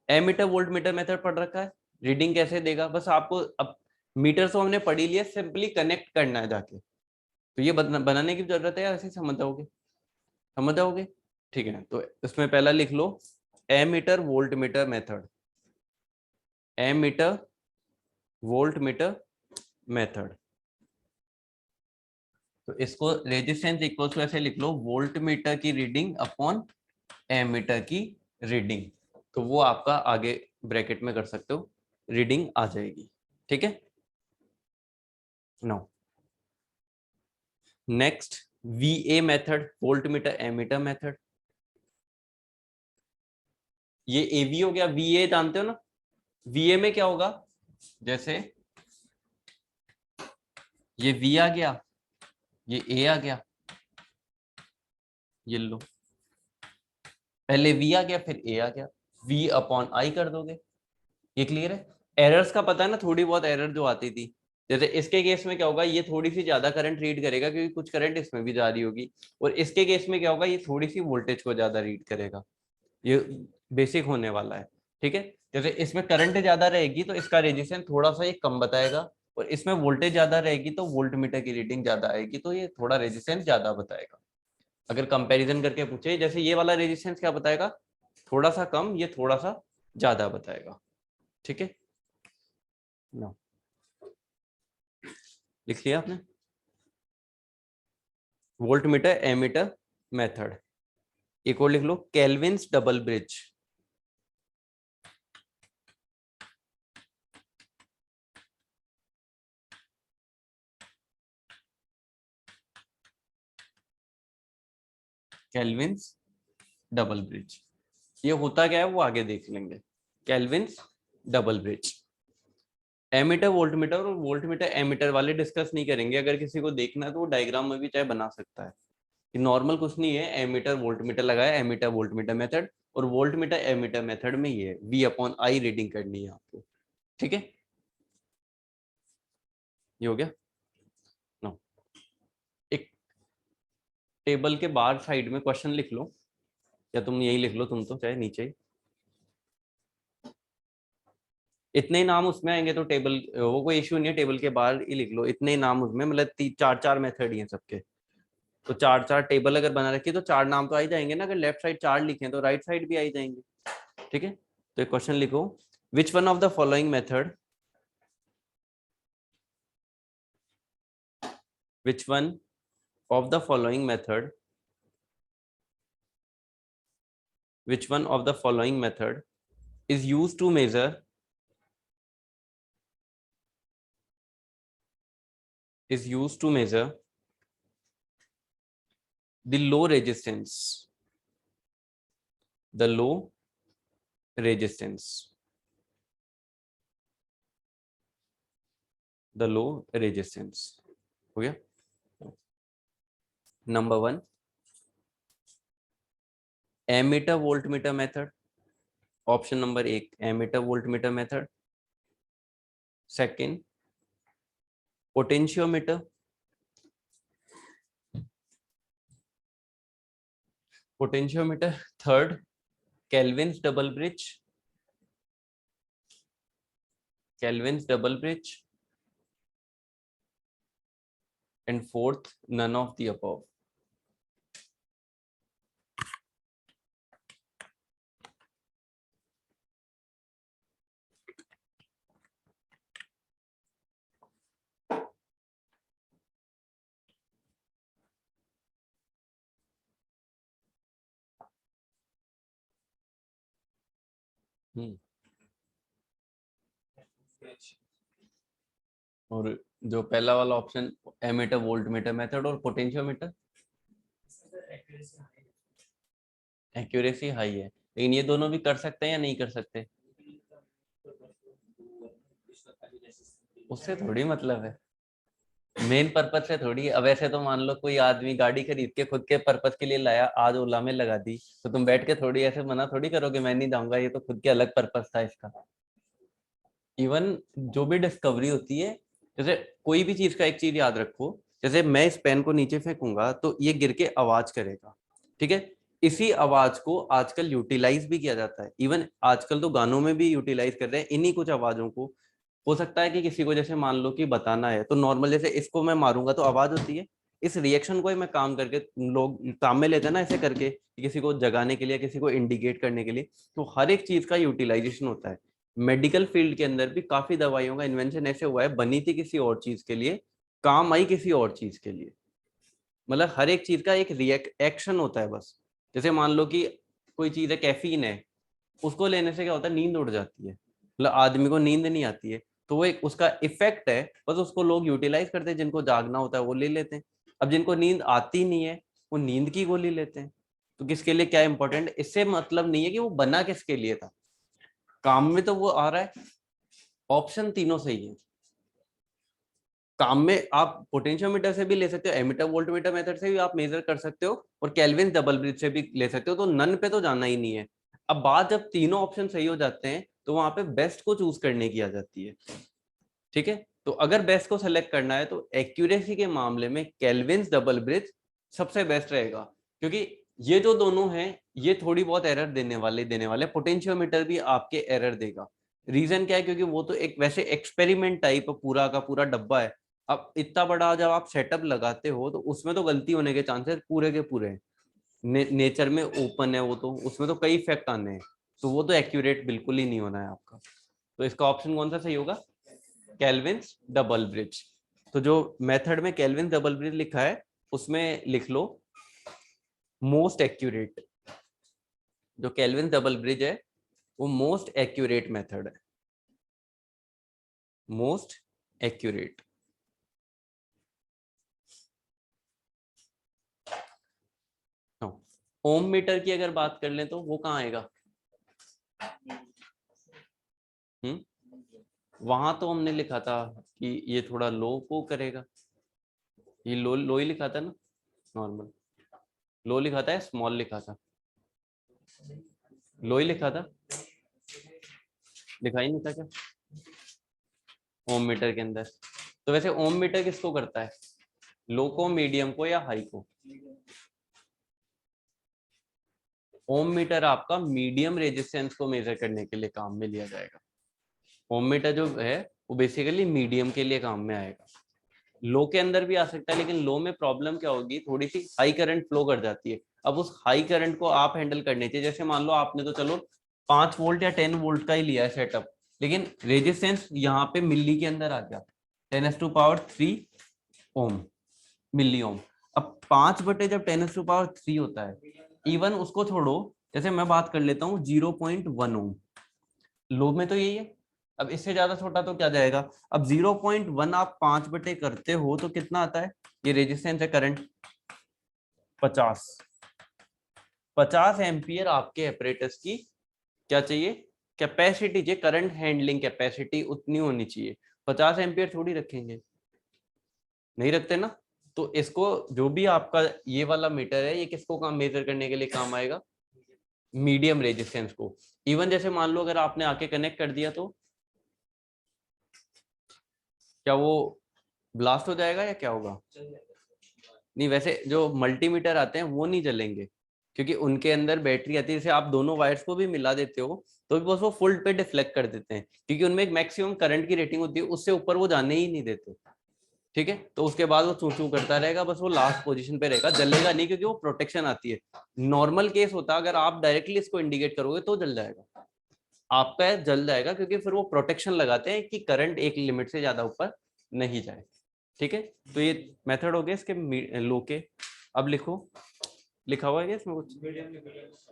एमीटर वोल्ट मीटर मेथड पढ़ रखा है, रीडिंग कैसे देगा, बस आपको अब मीटर तो हमने पढ़ी लिया, सिंपली कनेक्ट करना है जाके। तो ये बनाने की जरूरत है या ऐसे समझ जाओगे? समझ जाओगे? ठीक है, तो इसमें पहला लिख लो ammeter volt meter method, ammeter volt meter method. तो इसको रेजिस्टेंस इक्वल टू ऐसे लिख लो, वोल्ट मीटर की रीडिंग अपॉन एमीटर की रीडिंग। तो वो आपका आगे ब्रैकेट में कर सकते हो, रीडिंग आ जाएगी। ठीक है। No next VA method, volt meter ammeter method. ये AV हो गया। VA जानते हो ना? VA में क्या होगा, जैसे ये V आ गया, ये A आ गया, ये लो, पहले V आ गया फिर A आ गया, V अपॉन I कर दोगे। ये क्लियर है? एरर्स का पता है ना, थोड़ी बहुत एरर जो आती थी। जैसे इसके केस में क्या होगा, ये थोड़ी सी ज्यादा करंट रीड करेगा क्योंकि कुछ करंट इसमें भी जा रही होगी, और इसके केस में क्या होगा, ये थोड़ी सी वोल्टेज को ज्यादा रीड करेगा। ये बेसिक होने वाला है। ठीक है। जैसे इसमें करंट ज्यादा रहेगी तो इसका रेजिस्टेंस थोड़ा सा ये कम बताएगा, और इसमें वोल्टेज ज्यादा रहेगी तो वोल्ट मीटर की रीडिंग ज्यादा आएगी, तो ये थोड़ा रेजिस्टेंस ज्यादा बताएगा। अगर कंपैरिजन करके पूछे, जैसे ये वाला रेजिस्टेंस क्या बताएगा, थोड़ा सा कम, ये थोड़ा सा ज्यादा बताएगा। ठीक है ना, लिख लिया आपने? Volt meter ammeter method. एक और लिख लो, Kelvin's double bridge. Kelvin's double bridge, ये होता क्या है वो आगे देख लेंगे। Kelvin's double bridge, ammeter volt meter और वोल्ट मीटर एमीटर वाले डिस्कस नहीं करेंगे। अगर किसी को देखना है तो वो डायग्राम में भी चाहे बना सकता है। कि नॉर्मल कुछ नहीं है, एमीटर वोल्ट मीटर लगाया, एमीटर वोल्ट मीटर मेथड, और वोल्ट मीटर एमीटर मेथड में ये V अपॉन आई रीडिंग करनी है आपको। ठीक है, ये हो गया। नो, एक टेबल के बाहर साइड में क्वेश्चन लिख लो, या तुम यही लिख लो, तुम तो चाहे नीचे ही। इतने ही नाम उसमें आएंगे तो टेबल वो कोई इश्यू नहीं है, टेबल के बाहर ही लिख लो, इतने ही नाम उसमें, मतलब चार चार मेथड ही हैं सबके। तो चार चार टेबल अगर बना रखी तो चार नाम तो आ ही जाएंगे ना, अगर लेफ्ट साइड चार लिखे तो राइट साइड भी आ ही जाएंगे। ठीक है, तो एक क्वेश्चन लिखो, which one of the following method, which one of the following method, which one of the following method is used to measure, is used to measure the low resistance, the low resistance, the low resistance। हो गया। Number 1 ammeter volt meter method, option number 1 ammeter volt meter method. Second potentiometer, potentiometer. Third Kelvin's double bridge, Kelvin's double bridge. And fourth none of the above. और जो पहला वाला option ammeter volt meter method और potentiometer, accuracy high है, लेकिन ये दोनों भी कर सकते हैं या नहीं कर सकते? उससे थोड़ी मतलब है, मेन पर्पज से थोड़ी। अब ऐसे तो मान लो कोई आदमी गाड़ी खरीद के खुद के पर्पज के लिए लाया, आज ओला में लगा दी, तो तुम बैठ के थोड़ी ऐसे मना थोड़ी करोगे मैं नहीं जाऊंगा, ये तो खुद के अलग पर्पज था इसका। इवन जो भी डिस्कवरी होती है, जैसे कोई भी चीज का एक चीज याद रखो, जैसे मैं इस पेन को नीचे फेंकूंगा तो ये गिर के आवाज करेगा, ठीक है। इसी आवाज को आजकल यूटिलाइज भी किया जाता है, इवन आजकल तो गानों में भी यूटिलाइज कर रहे हैं इन्हीं कुछ आवाजों को। हो सकता है कि किसी को जैसे मान लो कि बताना है तो नॉर्मल जैसे इसको मैं मारूंगा तो आवाज होती है, इस रिएक्शन को ही मैं काम करके लोग काम में लेते हैं ना, ऐसे करके किसी को जगाने के लिए, किसी को इंडिकेट करने के लिए। तो हर एक चीज का यूटिलाइजेशन होता है। मेडिकल फील्ड के अंदर भी काफी दवाइयों का इन्वेंशन ऐसे हुआ है, बनी थी किसी और चीज के लिए, काम आई किसी और चीज के लिए। मतलब हर एक चीज का एक रिएक्ट एक्शन होता है बस। जैसे मान लो कि कोई चीज है, कैफीन है, उसको लेने से क्या होता है, नींद उड़ जाती है, मतलब आदमी को नींद नहीं आती है, तो वो एक उसका इफेक्ट है, बस उसको लोग यूटिलाइज करते हैं, जिनको जागना होता है वो ले लेते हैं। अब जिनको नींद आती नहीं है वो नींद की गोली लेते हैं। तो किसके लिए क्या इंपॉर्टेंट, इससे मतलब नहीं है कि वो बना किसके लिए था, काम में तो वो आ रहा है। ऑप्शन तीनों सही है। काम में आप पोटेंशियोमीटर से भी ले सकते हो, एमीटर वोल्टमीटर मेथड से भी आप मेजर कर सकते हो, और केल्विन डबल ब्रिज से भी ले सकते हो, तो नन पे तो जाना ही नहीं है। अब बात जब तीनों ऑप्शन सही हो जाते हैं तो वहां पे बेस्ट को चूज करने की आ जाती है, ठीक है। तो अगर बेस्ट को सेलेक्ट करना है तो एक्यूरेसी के मामले में केल्विन डबल ब्रिज सबसे बेस्ट रहेगा, क्योंकि ये जो दोनों हैं ये थोड़ी बहुत एरर देने वाले पोटेंशियोमीटर भी आपके एरर देगा। रीजन क्या है, क्योंकि वो तो एक वैसे एक्सपेरिमेंट टाइप पूरा का पूरा डब्बा है। अब इतना बड़ा जब आप सेटअप लगाते हो तो उसमें तो गलती होने के चांसेस पूरे के पूरे हैं। नेचर में ओपन है वो, तो उसमें तो कई इफेक्ट आने हैं, तो वो तो एक्यूरेट बिल्कुल ही नहीं होना है आपका। तो इसका ऑप्शन कौन सा सही होगा, केल्विन डबल ब्रिज। तो जो मेथड में केल्विन डबल ब्रिज लिखा है उसमें लिख लो मोस्ट एक्यूरेट। जो केल्विन डबल ब्रिज है वो मोस्ट एक्यूरेट मेथड है, मोस्ट एक्यूरेट। ओम मीटर की अगर बात कर लें तो वो कहाँ आएगा, वहां तो हमने लिखा था कि ये थोड़ा लो को करेगा, ये लो लो ही लिखा था ना, नॉर्मल लो लिखा था या स्मॉल लिखा था, लो ही लिखा था, दिखाई नहीं था क्या ओम मीटर के अंदर। तो वैसे ओम मीटर किसको करता है, लो को, मीडियम को, या हाई को। ओम मीटर आपका मीडियम रेजिस्टेंस को मेजर करने के लिए काम में लिया जाएगा। ओम मीटर जो है वो बेसिकली मीडियम के लिए काम में आएगा। लो के अंदर भी आ सकता है, लेकिन लो में प्रॉब्लम क्या होगी, थोड़ी सी हाई करंट फ्लो कर जाती है। अब उस हाई करंट को आप हैंडल करने चाहिए, जैसे मान लो आपने तो चलो 5 वोल्ट या 10 वोल्ट का ही लिया है सेटअप, लेकिन रेजिस्टेंस यहाँ पे मिली के अंदर आ गया, 10⁻³ ओम, मिली ओम। अब 5 बटे जब 10⁻³ होता है, इवन उसको छोड़ो, जैसे मैं बात कर लेता हूँ 0.1 ओम, लो में तो यही है। अब इससे ज्यादा छोटा तो क्या जाएगा, अब 0.1 आप 5 बटे करते हो तो कितना आता है, ये रेजिस्टेंस है करंट 50। 50 एम्पियर आपके एपरेटस की क्या चाहिए, कैपेसिटी चाहिए, करंट हैंडलिंग कैपेसिटी उतनी होनी चाहिए। 50 एम्पियर थोड़ी रखेंगे, नहीं रखते ना। तो इसको जो भी आपका ये वाला मीटर है ये किसको काम मेजर करने के लिए काम आएगा, मीडियम रेजिस्टेंस को। इवन जैसे मान लो अगर आपने आके कनेक्ट कर दिया तो क्या वो ब्लास्ट हो जाएगा या क्या होगा, नहीं वैसे जो मल्टीमीटर आते हैं वो नहीं जलेंगे, क्योंकि उनके अंदर बैटरी आती है, जैसे आप दोनों वायर्स को भी मिला देते हो तो भी बस वो फुल पे डिफ्लेक्ट कर देते हैं, क्योंकि उनमें एक मैक्सिमम करंट की रेटिंग होती है, उससे ऊपर वो जाने ही नहीं देते, ठीक है। तो उसके बाद वो चू चू करता रहेगा, बस वो लास्ट पोजीशन पे रहेगा, जलेगा नहीं, क्योंकि वो प्रोटेक्शन आती है। नॉर्मल केस होता है अगर आप डायरेक्टली इसको इंडिकेट करोगे तो जल जाएगा, आपका जल जाएगा, क्योंकि फिर वो प्रोटेक्शन लगाते हैं कि करंट एक लिमिट से ज्यादा ऊपर नहीं जाए, ठीक है। तो ये मेथड हो गया इसके लो के। अब लिखो, लिखा हुआ है क्या इसमें कुछ,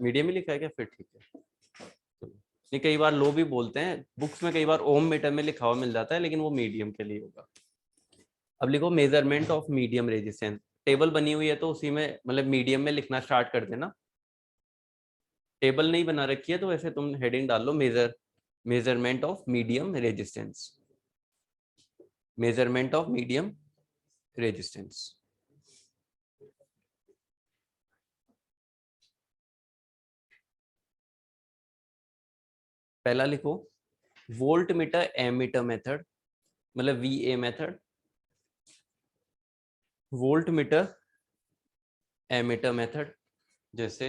मीडियम ही लिखा है क्या, फिर ठीक है। ये कई बार लो भी बोलते हैं बुक्स में, कई बार ओम मीटर में लिखा हुआ मिल जाता है, लेकिन वो मीडियम के लिए होगा। अब लिखो measurement of medium resistance, table बनी हुई है तो उसी में मतलब मीडियम में लिखना स्टार्ट कर देना। टेबल नहीं बना रखी है तो वैसे तुम हेडिंग डाल लो measurement of medium resistance, measurement of medium resistance. पहला लिखो वोल्ट मीटर एमीटर मेथड, मतलब VA method, volt meter ammeter method. जैसे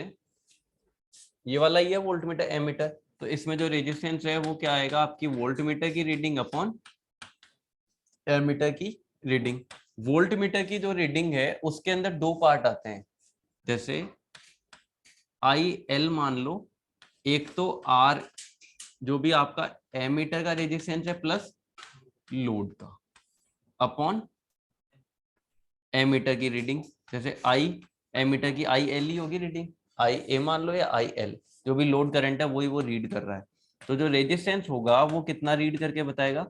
ये वाला ही है वोल्ट मीटर एमीटर, तो इसमें जो रेजिस्टेंस है वो क्या आएगा, आपकी वोल्ट मीटर की रीडिंग अपॉन एमीटर की रीडिंग। वोल्ट मीटर की जो रीडिंग है उसके अंदर दो पार्ट आते हैं, जैसे IL मान लो, एक तो R जो भी आपका एमीटर का रेजिस्टेंस है प्लस लोड का, अपॉन एमीटर की रीडिंग। जैसे I एमीटर की IL ही होगी रीडिंग, IA मान लो या IL, जो भी लोड करंट है वही वो रीड कर रहा है। तो जो रेजिस्टेंस होगा वो कितना रीड करके बताएगा,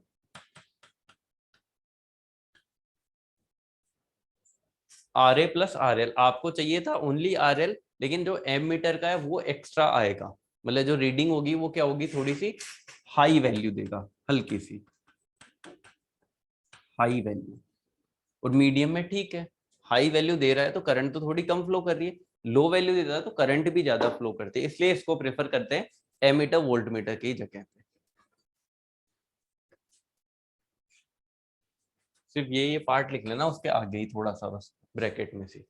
RA प्लस RL। आपको चाहिए था ओनली RL, लेकिन जो एमीटर का है वो एक्स्ट्रा आएगा, मतलब जो रीडिंग होगी वो क्या होगी, थोड़ी सी हाई वैल्यू देगा, हल्की सी हाई वैल्यू। और मीडियम में ठीक है, हाई वैल्यू दे रहा है तो करंट तो थोड़ी कम फ्लो कर रही है, लो वैल्यू देता है तो करंट भी ज्यादा फ्लो करती है, इसलिए इसको प्रेफर करते हैं एमीटर वोल्ट मीटर की जगह पे। सिर्फ ये पार्ट लिख लेना, उसके आगे ही थोड़ा सा बस ब्रैकेट में से।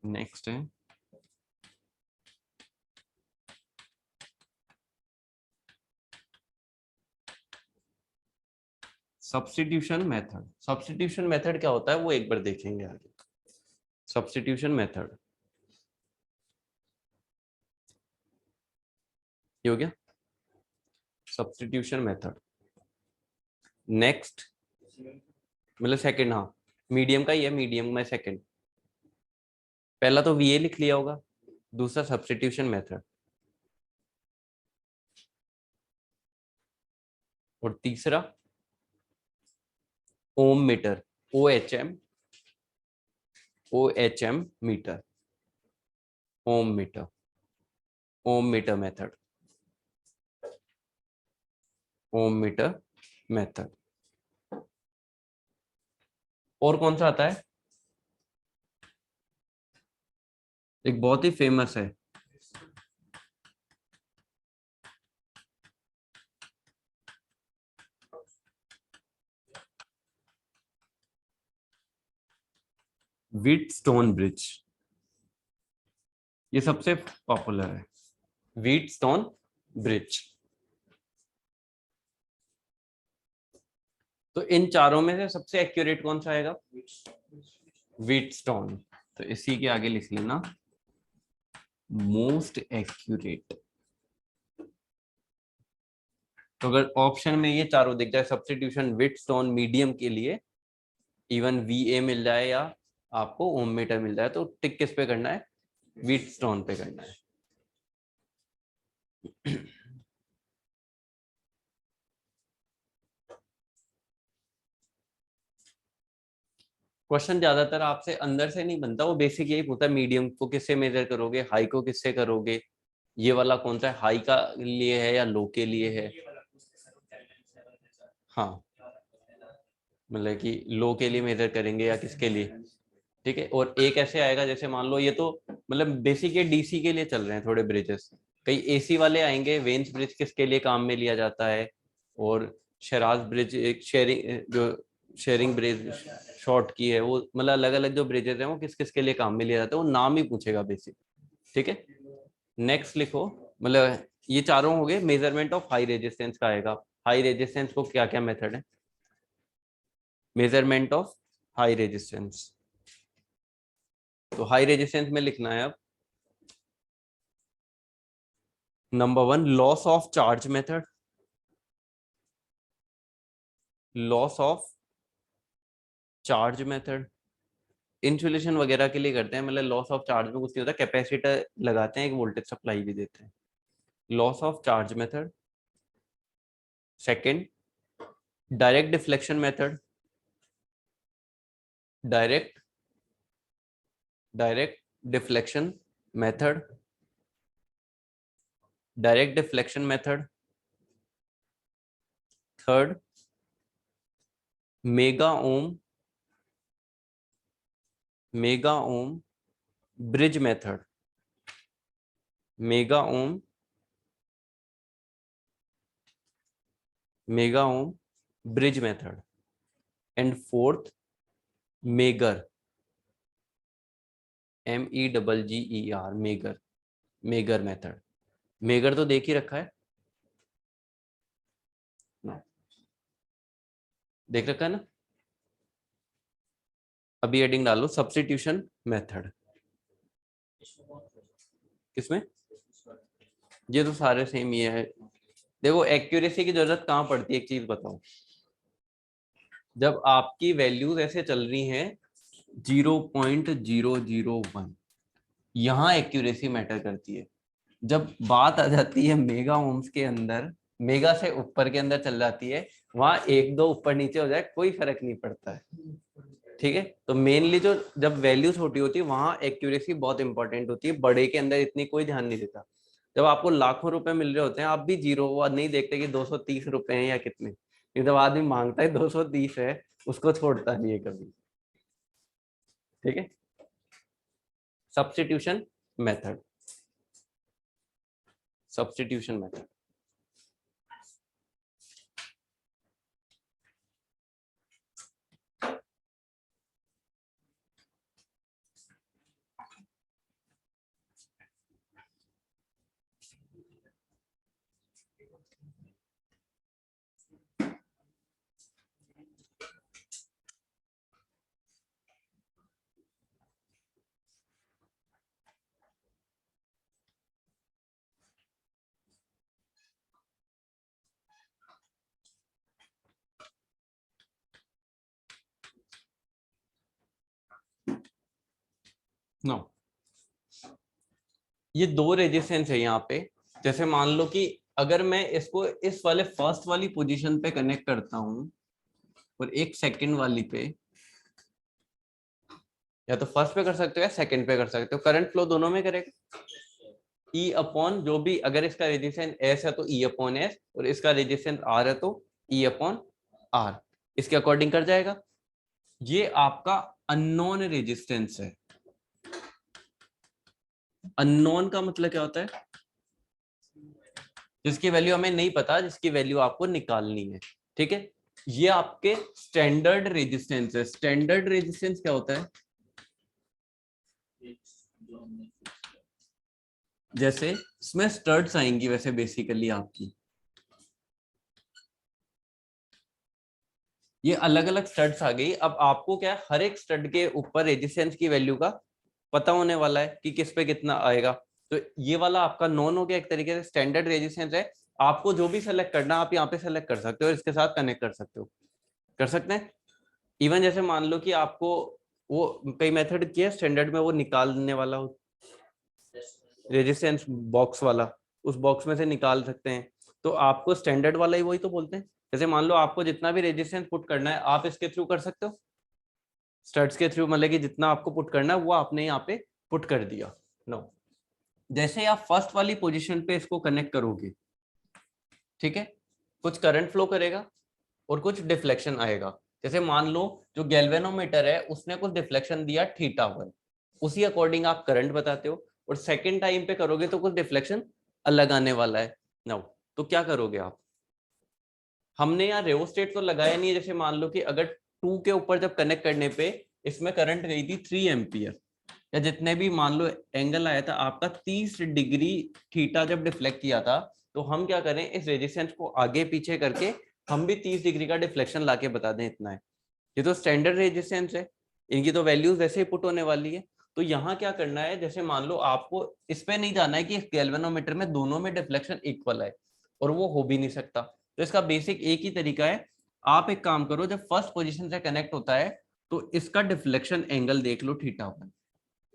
नेक्स्ट है सब्स्टिट्यूशन मेथड। सब्स्टिट्यूशन मेथड क्या होता है वो एक बार देखेंगे आगे। सब्स्टिट्यूशन मेथड ये हो गया सब्स्टिट्यूशन मेथड। नेक्स्ट, मतलब सेकंड, हाँ मीडियम का ही है, मीडियम में सेकंड। पहला तो VA लिख लिया होगा, दूसरा सब्स्टिट्यूशन मेथड, और तीसरा ओम मीटर, OHM मीटर, ओम मीटर, ओम मीटर मेथड, ओम मीटर मेथड। और कौन सा आता है, एक बहुत ही फेमस है, व्हीटस्टोन ब्रिज, ये सबसे पॉपुलर है, व्हीटस्टोन ब्रिज। तो इन चारों में से सबसे एक्यूरेट कौन सा आएगा, व्हीटस्टोन। तो इसी के आगे लिख लेना मोस्ट एक्यूरेट। तो अगर ऑप्शन में ये चारों दिख जाए, सब्स्टिट्यूशन व्हीटस्टोन मीडियम के लिए, इवन VA मिल जाए या आपको ओम मीटर मिल जाए, तो टिक किस पे करना है, व्हीटस्टोन पे करना है। क्वेश्चन ज्यादातर आपसे अंदर से नहीं बनता, वो बेसिक यही पूछता है मीडियम को किससे मेजर करोगे, हाई को किससे करोगे, ये वाला कौन सा है, हाई का लिए है या लो के लिए है। हाँ, मतलब कि लो के लिए मेजर करेंगे या किसके लिए, ठीक है। और एक ऐसे आएगा, जैसे मान लो ये तो मतलब बेसिक ये DC के लिए चल रहे हैं थोड़े ब्रिजेस, कई AC वाले आएंगे, वेन्स ब्रिज किसके लिए काम में लिया जाता है, और शराज ब्रिज एक शेयरिंग, जो शेयरिंग ब्रिज शॉर्ट की है वो, मतलब अलग अलग जो ब्रिजेस हैं वो किस किस के लिए काम में लिया जाता है, वो नाम ही पूछेगा बेसिक, ठीक है। नेक्स्ट लिखो, मतलब ये चारों हो गए, मेजरमेंट ऑफ हाई रेजिस्टेंस का आएगा। हाई रेजिस्टेंस को क्या क्या मेथड है, मेजरमेंट ऑफ हाई रेजिस्टेंस। तो हाई रेजिस्टेंस में लिखना है अब, number 1 loss of charge method, loss of charge method insulation वगैरह के लिए करते हैं, मतलब लॉस ऑफ चार्ज में कुछ नहीं होता, कैपेसिटर लगाते हैं, एक वोल्टेज सप्लाई भी देते हैं। Loss of charge method. Second direct deflection method, direct direct deflection method, direct deflection method. Third mega ohm mega ohm bridge method, mega ohm, mega ohm bridge method, and fourth megger, MEGGER, megger, megger method. Megger तो देख ही रखा है ना, देख रखा है ना। अभी हेडिंग डालो सब्स्टिट्यूशन मेथड। किसमें? ये तो सारे सेम ही है। देखो एक्यूरेसी की जरूरत कहाँ पड़ती है, एक चीज बताओ, जब आपकी वैल्यूज ऐसे चल रही हैं 0.001, यहाँ एक्यूरेसी मैटर करती है। जब बात आ जाती है मेगा ओम्स के अंदर, मेगा से ऊपर के अंदर चल जाती है, वहां एक दो ऊपर नीचे हो जाए कोई फर्क नहीं पड़ता है। ठीक है, तो मेनली जो जब वैल्यू छोटी होती है वहां एक्यूरेसी बहुत इंपॉर्टेंट होती है, बड़े के अंदर इतनी कोई ध्यान नहीं देता। जब आपको लाखों रुपए मिल रहे होते हैं, आप भी जीरो नहीं देखते कि 230 रुपए हैं या कितने, जब आदमी मांगता है 230 है, उसको छोड़ता नहीं है कभी। ठीक है, substitution method, substitution method. No, ये दो रेजिस्टेंस है यहाँ पे। जैसे मान लो कि अगर मैं इसको इस वाले फर्स्ट वाली पोजीशन पे कनेक्ट करता हूं और एक सेकंड वाली पे, या तो फर्स्ट पे कर सकते हो या सेकंड पे कर सकते हो, करंट फ्लो दोनों में करेगा। ई अपॉन जो भी, अगर इसका रेजिस्टेंस एस है तो ई अपॉन एस, और इसका रेजिस्टेंस आर है तो ई अपॉन आर, इसके अकॉर्डिंग कर जाएगा। ये आपका अननोन रेजिस्टेंस है। अननोन का मतलब क्या होता है? जिसकी वैल्यू हमें नहीं पता, जिसकी वैल्यू आपको निकालनी है। ठीक है, ये आपके स्टैंडर्ड रेजिस्टेंस है। स्टैंडर्ड रेजिस्टेंस क्या होता है? जैसे इसमें स्टड्स आएंगी वैसे बेसिकली आपकी, ये अलग अलग स्टड्स आ गई। अब आपको क्या है, हर एक स्टड के ऊपर रेजिस्टेंस की वैल्यू का पता होने वाला है कि किस पे कितना आएगा। तो ये वाला आपका नॉन हो गया एक तरीके से, स्टैंडर्ड रेजिस्टेंस है। आपको जो भी सेलेक्ट करना आप यहाँ पे सेलेक्ट कर सकते हो, इसके साथ कनेक्ट कर सकते हो, कर सकते हैं। इवन जैसे मान लो कि आपको वो कई मेथड किया स्टैंडर्ड में, वो निकालने वाला रेजिस्टेंस बॉक्स वाला, उस बॉक्स में से निकाल सकते हैं। तो आपको स्टैंडर्ड वाला ही वही तो बोलते हैं। जैसे मान लो आपको जितना भी रेजिस्टेंस पुट करना है आप इसके थ्रू कर सकते हो, स्टड्स के थ्रू, मतलब कि जितना आपको पुट करना है वो आपने यहाँ पे पुट कर दिया। नो, जैसे आप फर्स्ट वाली पोजीशन पे इसको कनेक्ट करोगे, ठीक है, कुछ करंट फ्लो करेगा और कुछ डिफ्लेक्शन आएगा। जैसे मान लो जो गैल्वेनोमीटर है उसने कुछ डिफ्लेक्शन दिया θ1, उसी अकॉर्डिंग आप करंट बताते हो, और सेकेंड टाइम पे करोगे तो कुछ डिफ्लेक्शन अलग आने वाला है। नाउ तो क्या करोगे आप? हमने यहाँ रेओस्टेट तो लगाया नहीं है। जैसे मान लो कि अगर 2 के ऊपर जब कनेक्ट करने पे इसमें करंट गई थी 3 एम्पियर, या जितने भी मान लो एंगल आया था आपका 30 डिग्री थीटा जब डिफ्लेक्ट किया था, तो हम क्या करें, इस रेजिस्टेंस को आगे पीछे करके हम भी 30 डिग्री का डिफ्लेक्शन लाके बता दें इतना है। ये तो स्टैंडर्ड रेजिस्टेंस है, इनकी तो वैल्यूज वैसे ही पुट होने वाली है। तो यहाँ क्या करना है, जैसे मान लो आपको इस पे नहीं जाना है कि गैल्वेनोमीटर में दोनों में डिफ्लेक्शन इक्वल है, और वो हो भी नहीं सकता। तो इसका बेसिक एक ही तरीका है, आप एक काम करो, जब फर्स्ट पोजीशन से कनेक्ट होता है तो इसका डिफ्लेक्शन एंगल देख लो θ1,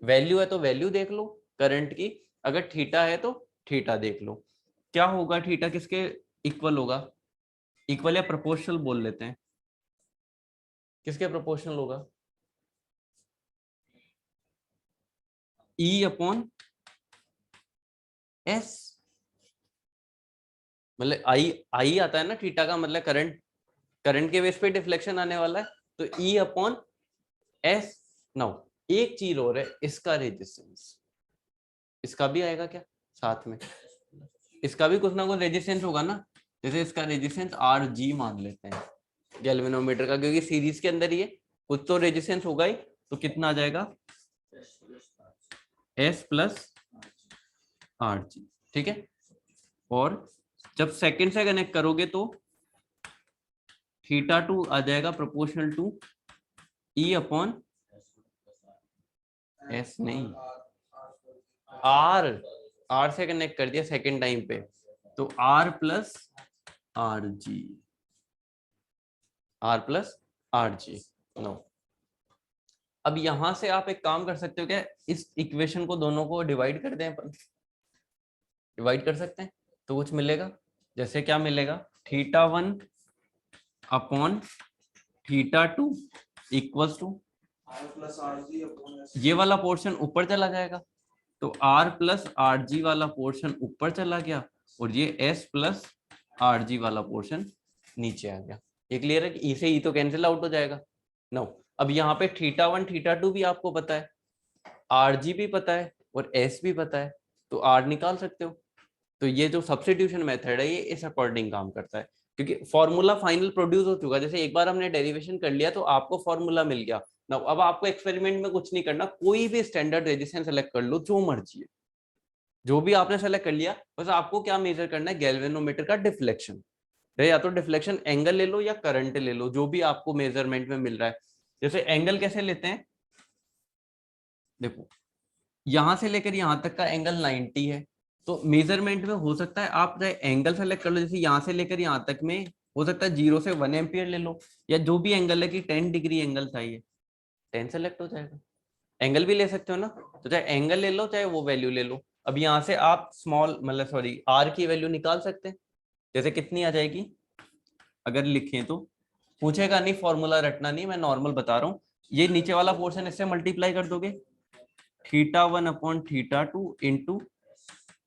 वैल्यू है तो वैल्यू देख लो करंट की, अगर थीटा है तो थीटा देख लो। क्या होगा, थीटा किसके इक्वल होगा? इक्वल या प्रोपोर्शनल बोल लेते हैं, किसके प्रोपोर्शनल होगा? ई अपॉन एस, मतलब आई आई आता है ना थीटा का, मतलब करंट, करंट के बेस पे डिफ्लेक्शन आने वाला है, तो ई अपॉन एस। नाउ एक चीज और है, इसका रेजिस्टेंस, इसका भी आएगा क्या साथ में, इसका भी कुछ ना कुछ रेजिस्टेंस होगा ना, जैसे इसका रेजिस्टेंस Rg मान लेते हैं गैल्वेनोमीटर का, क्योंकि सीरीज के अंदर ये कुछ तो रेजिस्टेंस होगा ही, तो कितना आ जाएगा S प्लस Rg, ठीक है। और जब सेकंड से कनेक्ट करोगे तो θ2 आ जाएगा proportional to E upon S, नहीं R से कनेक्ट कर दिया सेकंड टाइम पे, तो R प्लस RG नो। अब यहां से आप एक काम कर सकते हो क्या, इस इक्वेशन को दोनों को डिवाइड कर दें अपन, डिवाइड कर सकते हैं तो कुछ मिलेगा, जैसे क्या मिलेगा, θ1 अपॉन θ2 इक्वल्स टू ये वाला पोर्शन ऊपर चला जाएगा, तो R प्लस RG वाला पोर्शन ऊपर चला गया और ये S प्लस RG वाला पोर्शन नीचे आ गया। ये क्लियर है कि E से E तो कैंसिल आउट हो जाएगा। नो, अब यहाँ पे θ1 θ2 भी आपको पता है, RG भी पता है और S भी पता है, तो R निकाल सकते हो। तो ये जो सब्स्टिट्यूशन मेथड है ये इस अकॉर्डिंग काम करता है, क्योंकि फॉर्मूला फाइनल प्रोड्यूस हो चुका है। जैसे एक बार हमने डेरिवेशन कर लिया तो आपको फॉर्मूला मिल गया ना, अब आपको एक्सपेरिमेंट में कुछ नहीं करना, कोई भी स्टैंडर्ड रेजिस्टेंस सेलेक्ट कर लो जो मर्जी है, जो भी आपने सेलेक्ट कर लिया, बस आपको क्या मेजर करना है, गैल्वेनोमीटर का डिफ्लेक्शन, या तो डिफ्लेक्शन एंगल ले लो या करंट ले लो, जो भी आपको मेजरमेंट में मिल रहा है। जैसे एंगल कैसे लेते हैं, देखो यहां से लेकर यहां तक का एंगल 90 है, तो मेजरमेंट में हो सकता है आप चाहे एंगल सेलेक्ट कर लो, जैसे यहां से लेकर यहां तक में हो सकता है 0 से 1 एम्पियर ले लो, या जो भी एंगल है कि 10 डिग्री एंगल चाहिए 10 सेलेक्ट हो जाएगा। एंगल भी ले सकते हो ना, तो चाहे एंगल ले लो चाहे वो वैल्यू ले लो। अब यहाँ से आप स्मॉल मतलब सॉरी आर की वैल्यू निकाल सकते हैं, जैसे कितनी आ जाएगी, अगर लिखें तो पूछेगा नहीं, फॉर्मूला रटना नहीं, मैं नॉर्मल बता रहा हूँ। ये नीचे वाला पोर्शन इससे मल्टीप्लाई कर दोगे, θ1 upon θ2 into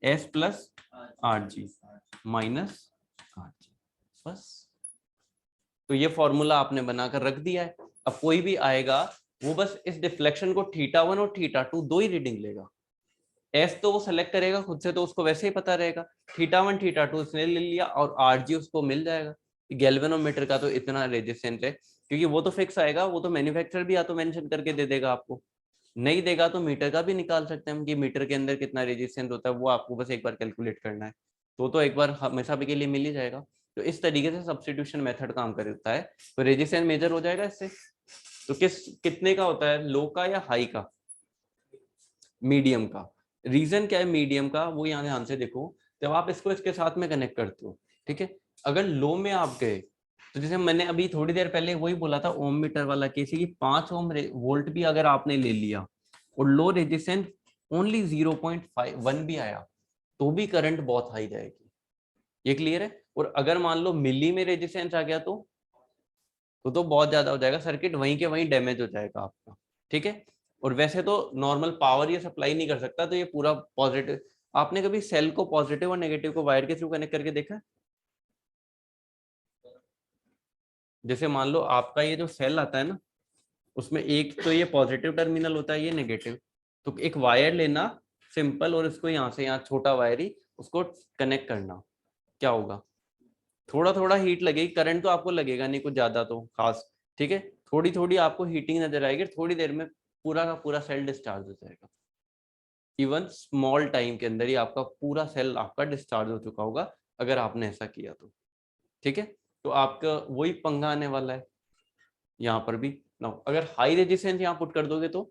S plus RG minus RG, बस। तो ये फॉर्मूला आपने बनाकर रख दिया है। अब कोई भी आएगा वो बस इस डिफ्लेक्शन को θ1 और θ2 दो ही रीडिंग लेगा, S तो वो सेलेक्ट करेगा खुद से, तो उसको वैसे ही पता रहेगा, θ1 θ2 इसने ले लिया और RG उसको मिल जाएगा। गैल्वेनोमीटर का तो इतना रेजिस्टेंस है, क्योंकि वो तो फिक्स आएगा, वो तो मैन्युफैक्चरर भी या तो मेंशन करके दे देगा आपको, नहीं देगा तो मीटर का भी निकाल सकते हैं हम कि मीटर के अंदर कितना रेजिस्टेंस होता है, वो आपको बस एक बार कैलकुलेट करना है, तो एक बार हमेशा के लिए मिल ही जाएगा। तो इस तरीके से सब्स्टिट्यूशन मेथड काम करता है, तो रेजिस्टेंस मेजर हो जाएगा इससे। तो कितने का होता है, लो का या हाई का, मीडियम का। रीजन क्या है मीडियम का, वो यहाँ ध्यान से देखो, जब आप इसको इसके साथ में कनेक्ट करते हो, ठीक है, अगर लो में आप गए तो जैसे मैंने अभी थोड़ी देर पहले वही बोला था ओम मीटर वाला केस, कि 5 ओम वोल्ट भी अगर आपने ले लिया और लो रेजिस्टेंस ओनली 0.1 भी आया तो भी करंट बहुत हाई जाएगी, ये क्लियर है। और अगर मान लो मिली में रेजिस्टेंस आ गया तो बहुत ज्यादा हो जाएगा, सर्किट वहीं के वहीं डैमेज हो जाएगा आपका, ठीक है। और वैसे तो नॉर्मल पावर ये सप्लाई नहीं कर सकता, तो ये पूरा पॉजिटिव। आपने कभी सेल को पॉजिटिव और नेगेटिव को वायर के थ्रू कनेक्ट करके देखा, जैसे मान लो आपका ये जो सेल आता है ना, उसमें एक तो ये पॉजिटिव टर्मिनल होता है, ये नेगेटिव, तो एक वायर लेना सिंपल और इसको यहाँ से यहाँ छोटा वायर ही उसको कनेक्ट करना, क्या होगा, थोड़ा थोड़ा हीट लगेगी, करंट तो आपको लगेगा नहीं कुछ ज्यादा तो खास, ठीक है, थोड़ी थोड़ी आपको हीटिंग नजर आएगी, थोड़ी देर में पूरा का पूरा सेल डिस्चार्ज हो जाएगा। इवन स्मॉल टाइम के अंदर ही आपका पूरा सेल आपका डिस्चार्ज हो चुका होगा अगर आपने ऐसा किया तो, ठीक है। तो आपका वही पंगा आने वाला है यहाँ पर भी ना, अगर हाई रेजिस्टेंस यहाँ पुट कर दोगे तो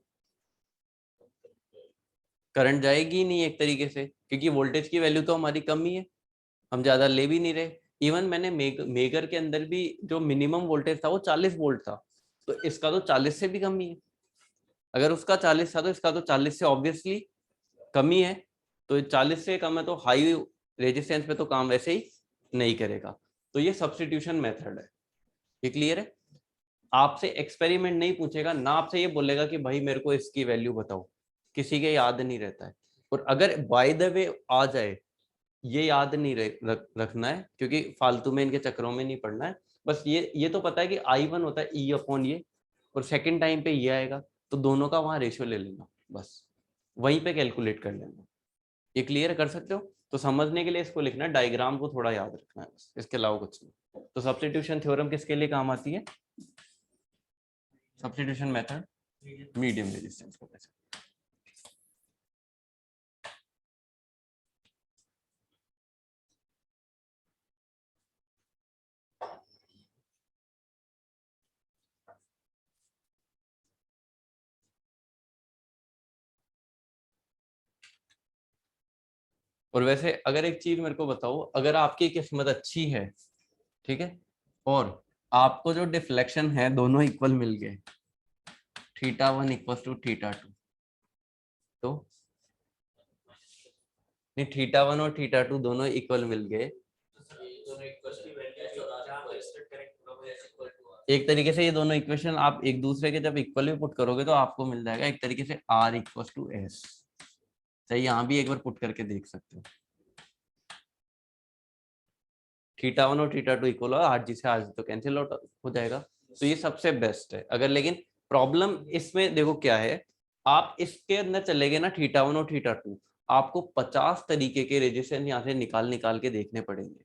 करंट जाएगी ही नहीं एक तरीके से, क्योंकि वोल्टेज की वैल्यू तो हमारी कम ही है, हम ज्यादा ले भी नहीं रहे। इवन मैंने मेगर के अंदर भी जो मिनिमम वोल्टेज था वो 40 वोल्ट था, तो इसका तो 40 से भी कम ही है, अगर उसका 40 था तो इसका तो 40 से ऑब्वियसली कम ही है, तो 40 से कम है तो हाई रेजिस्टेंस पे तो काम वैसे ही नहीं करेगा। तो ये सब्स्टिट्यूशन मेथड है, ये क्लियर है। आपसे एक्सपेरिमेंट नहीं पूछेगा ना, आपसे ये बोलेगा कि भाई मेरे को इसकी वैल्यू बताओ, किसी के याद नहीं रहता है। और अगर बाय द वे आ जाए, ये याद नहीं रखना है, क्योंकि फालतू में इनके चक्करों में नहीं पड़ना है, बस ये तो पता है कि I1 होता है E अपॉन ये, और सेकंड टाइम पे ये आएगा, तो दोनों का वहां रेशियो ले लेना, बस वहीं पे कैलकुलेट कर लेना। ये क्लियर कर सकते हो? तो समझने के लिए इसको लिखना, डायग्राम को थोड़ा याद रखना है बस, इसके अलावा कुछ नहीं। तो सब्स्टिट्यूशन थ्योरम किसके लिए काम आती है? सब्स्टिट्यूशन मेथड मीडियम रेजिस्टेंस को कैसे। और वैसे अगर एक चीज मेरे को बताओ, अगर आपकी किस्मत अच्छी है, ठीक है, और आपको जो डिफ्लेक्शन है दोनों इक्वल मिल गए, θ1 इक्वल टू θ2, तो नहीं, θ1 और θ2 दोनों इक्वल मिल गए, एक तरीके से ये दोनों इक्वेशन आप एक दूसरे के जब इक्वल भी पुट करोगे तो आपको मिल जाएगा एक तरीके से R इक्वल टू एस। चाहे यहाँ भी एक बार पुट करके देख सकते हो, θ1 और θ2 इक्वल हो, आर जी से आर जी तो कैंसिल आउट हो जाएगा। तो ये सबसे बेस्ट है। अगर लेकिन प्रॉब्लम इसमें देखो क्या है, आप इसके अंदर चले गए ना θ1 और θ2, आपको 50 तरीके के रेजिस्टेंस यहाँ से निकाल निकाल के देखने पड़ेंगे,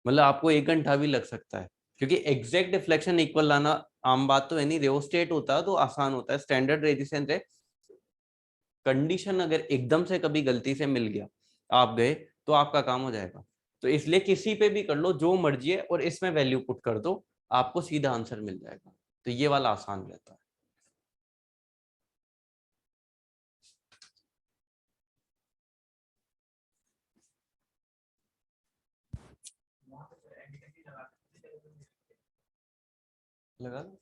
मतलब आपको 1 घंटा भी लग सकता है, क्योंकि एग्जैक्ट डिफ्लेक्शन इक्वल लाना आम बात तो है नहीं, रेओस्टेट होता है तो आसान होता है, स्टैंडर्ड रेजिस्टेंस है। कंडीशन अगर एकदम से कभी गलती से मिल गया, आप गए, तो आपका काम हो जाएगा। तो इसलिए किसी पे भी कर लो जो मर्जी है, और इसमें वैल्यू पुट कर दो, आपको सीधा आंसर मिल जाएगा। तो ये वाला आसान रहता है। लगा लो।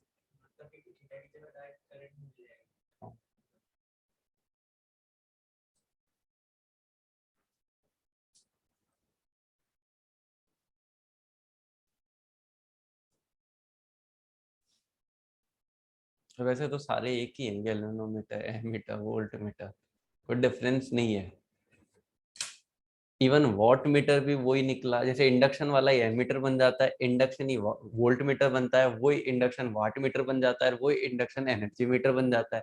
तो वैसे तो सारे एक ही हैं, गैल्वेनोमीटर, एमीटर, वोल्ट मीटर, कोई डिफरेंस नहीं है। इवन वॉट मीटर भी वही निकला, जैसे इंडक्शन वाला ही एमीटर बन जाता है, इंडक्शन ही वोल्ट मीटर बनता है, वही इंडक्शन वाट मीटर बन जाता है, वही इंडक्शन एनर्जी मीटर बन जाता है।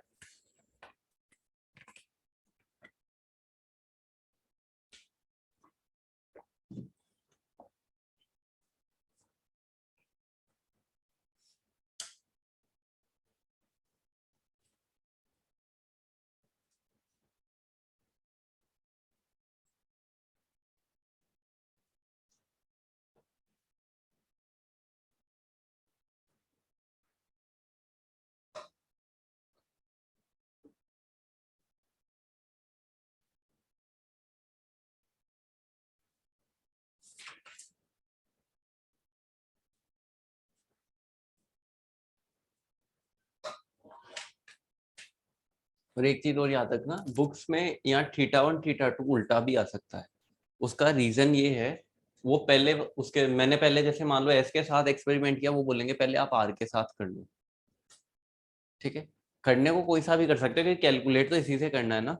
और एक चीज और याद रखना, बुक्स में यहाँ θ1 θ2 उल्टा भी आ सकता है। उसका रीजन ये है, वो पहले उसके मैंने पहले जैसे मान लो एस के साथ एक्सपेरिमेंट किया, वो बोलेंगे पहले आप आर के साथ कर लो, ठीक है। करने को कोई सा भी कर सकते हो, क्योंकि कैलकुलेट तो इसी से करना है ना।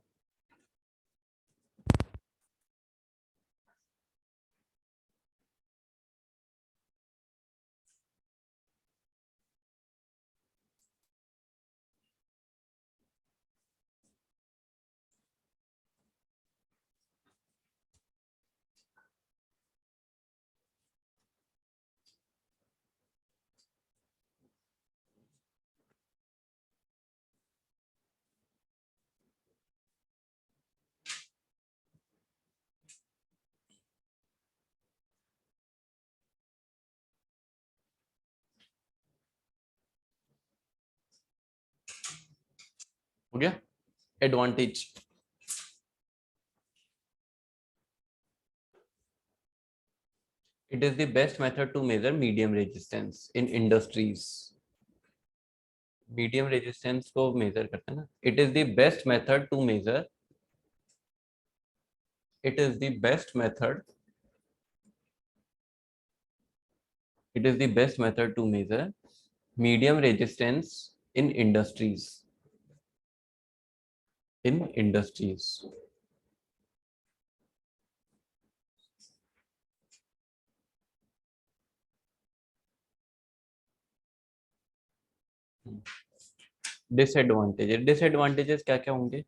हो गया advantage. It is the best method to measure medium resistance in industries. Medium resistance को मेजर करते हैं ना, it is the best method to measure, it is the best method, it is the best method to measure medium resistance in industries, in industries। Disadvantages क्या क्या होंगे?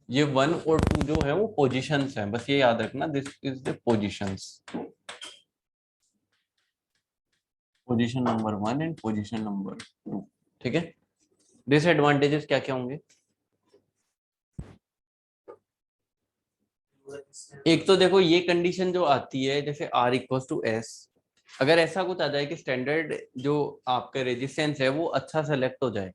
ये 1 और 2 जो है वो पोजीशंस हैं, बस ये याद रखना, this is the positions, position number 1 and position number 2। ठीक है, डिसएडवांटेजेस क्या क्या होंगे? एक तो देखो ये कंडीशन जो आती है जैसे R इक्वल टू एस, अगर ऐसा कुछ आ जाए कि स्टैंडर्ड जो आपका रेजिस्टेंस है वो अच्छा सेलेक्ट हो जाए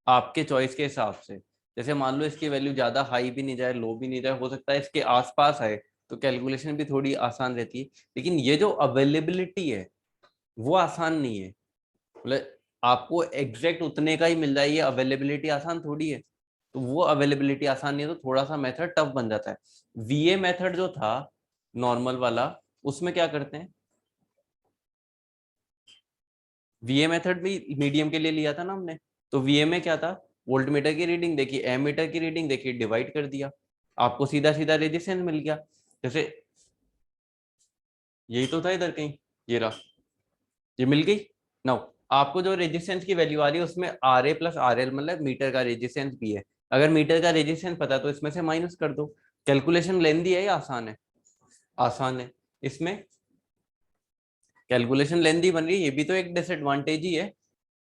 आपके चॉइस के हिसाब से, जैसे मान लो इसकी वैल्यू ज्यादा हाई भी नहीं जाए लो भी नहीं जाए, हो सकता है इसके आसपास आए, तो कैलकुलेशन भी थोड़ी आसान रहती है। लेकिन ये जो अवेलेबिलिटी है वो आसान नहीं है, मतलब आपको एग्जैक्ट उतने का ही मिल जाए, ये अवेलेबिलिटी आसान थोड़ी है। तो वो अवेलेबिलिटी आसान नहीं है, तो थोड़ा सा मेथड टफ बन जाता है। वीए मेथड जो था नॉर्मल वाला, उसमें क्या करते हैं, वीए मेथड भी मीडियम के लिए लिया था ना हमने, तो वीए में क्या था, वोल्ट मीटर की रीडिंग देखी, एम मीटर की रीडिंग देखी, डिवाइड कर दिया, आपको सीधा सीधा रेजिस्टेंस मिल गया। जैसे यही तो था इधर कहीं, ये रहा, ये मिल गई। नाउ आपको जो रेजिस्टेंस की वैल्यू आ रही है उसमें R A plus R L मतलब मीटर का रेजिस्टेंस भी है, अगर मीटर का रेजिस्टेंस पता है तो इसमें से माइनस कर दो। कैलकुलेशन लेंदी है या आसान है? आसान है। इसमें कैलकुलेशन लेंदी बन रही है, ये भी तो एक डिसएडवांटेज ही है।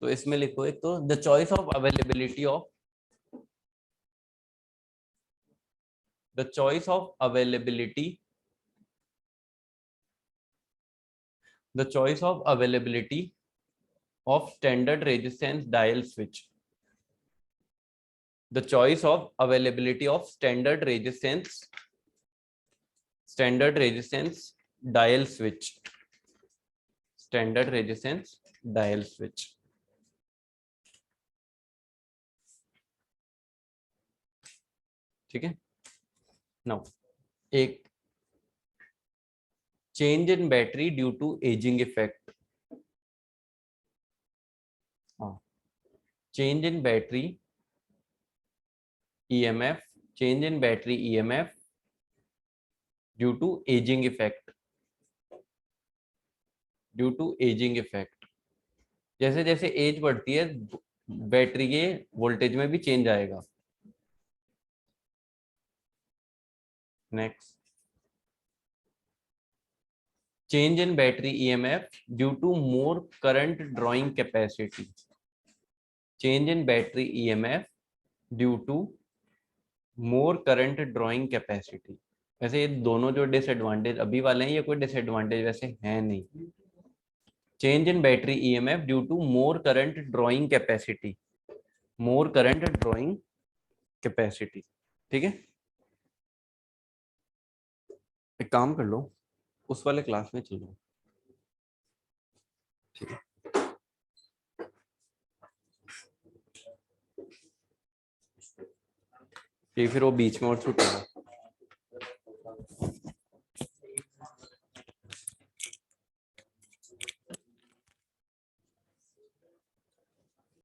तो इसमें लिखो एक तो the choice of availability of, the choice of availability, the choice of availability of standard resistance dial switch, the choice of availability of standard resistance dial switch, standard resistance dial switch। ठीक है, now एक change in battery due to ageing effect, हाँ, change in battery EMF, change in battery EMF due to ageing effect, due to ageing effect, जैसे जैसे as बढ़ती है battery के voltage में भी चेंज आएगा। Next, change in battery EMF due to more current drawing capacity, change in battery EMF due to more current drawing capacity। वैसे ये दोनों जो डिसएडवांटेज अभी वाले हैं ये कोई डिसएडवांटेज वैसे है नहीं। Change in battery EMF due to more current drawing capacity, more current drawing capacity. ठीक है, एक काम कर लो, उस वाले क्लास में चलो। ठीक है, फिर वो बीच में और छूटेगा।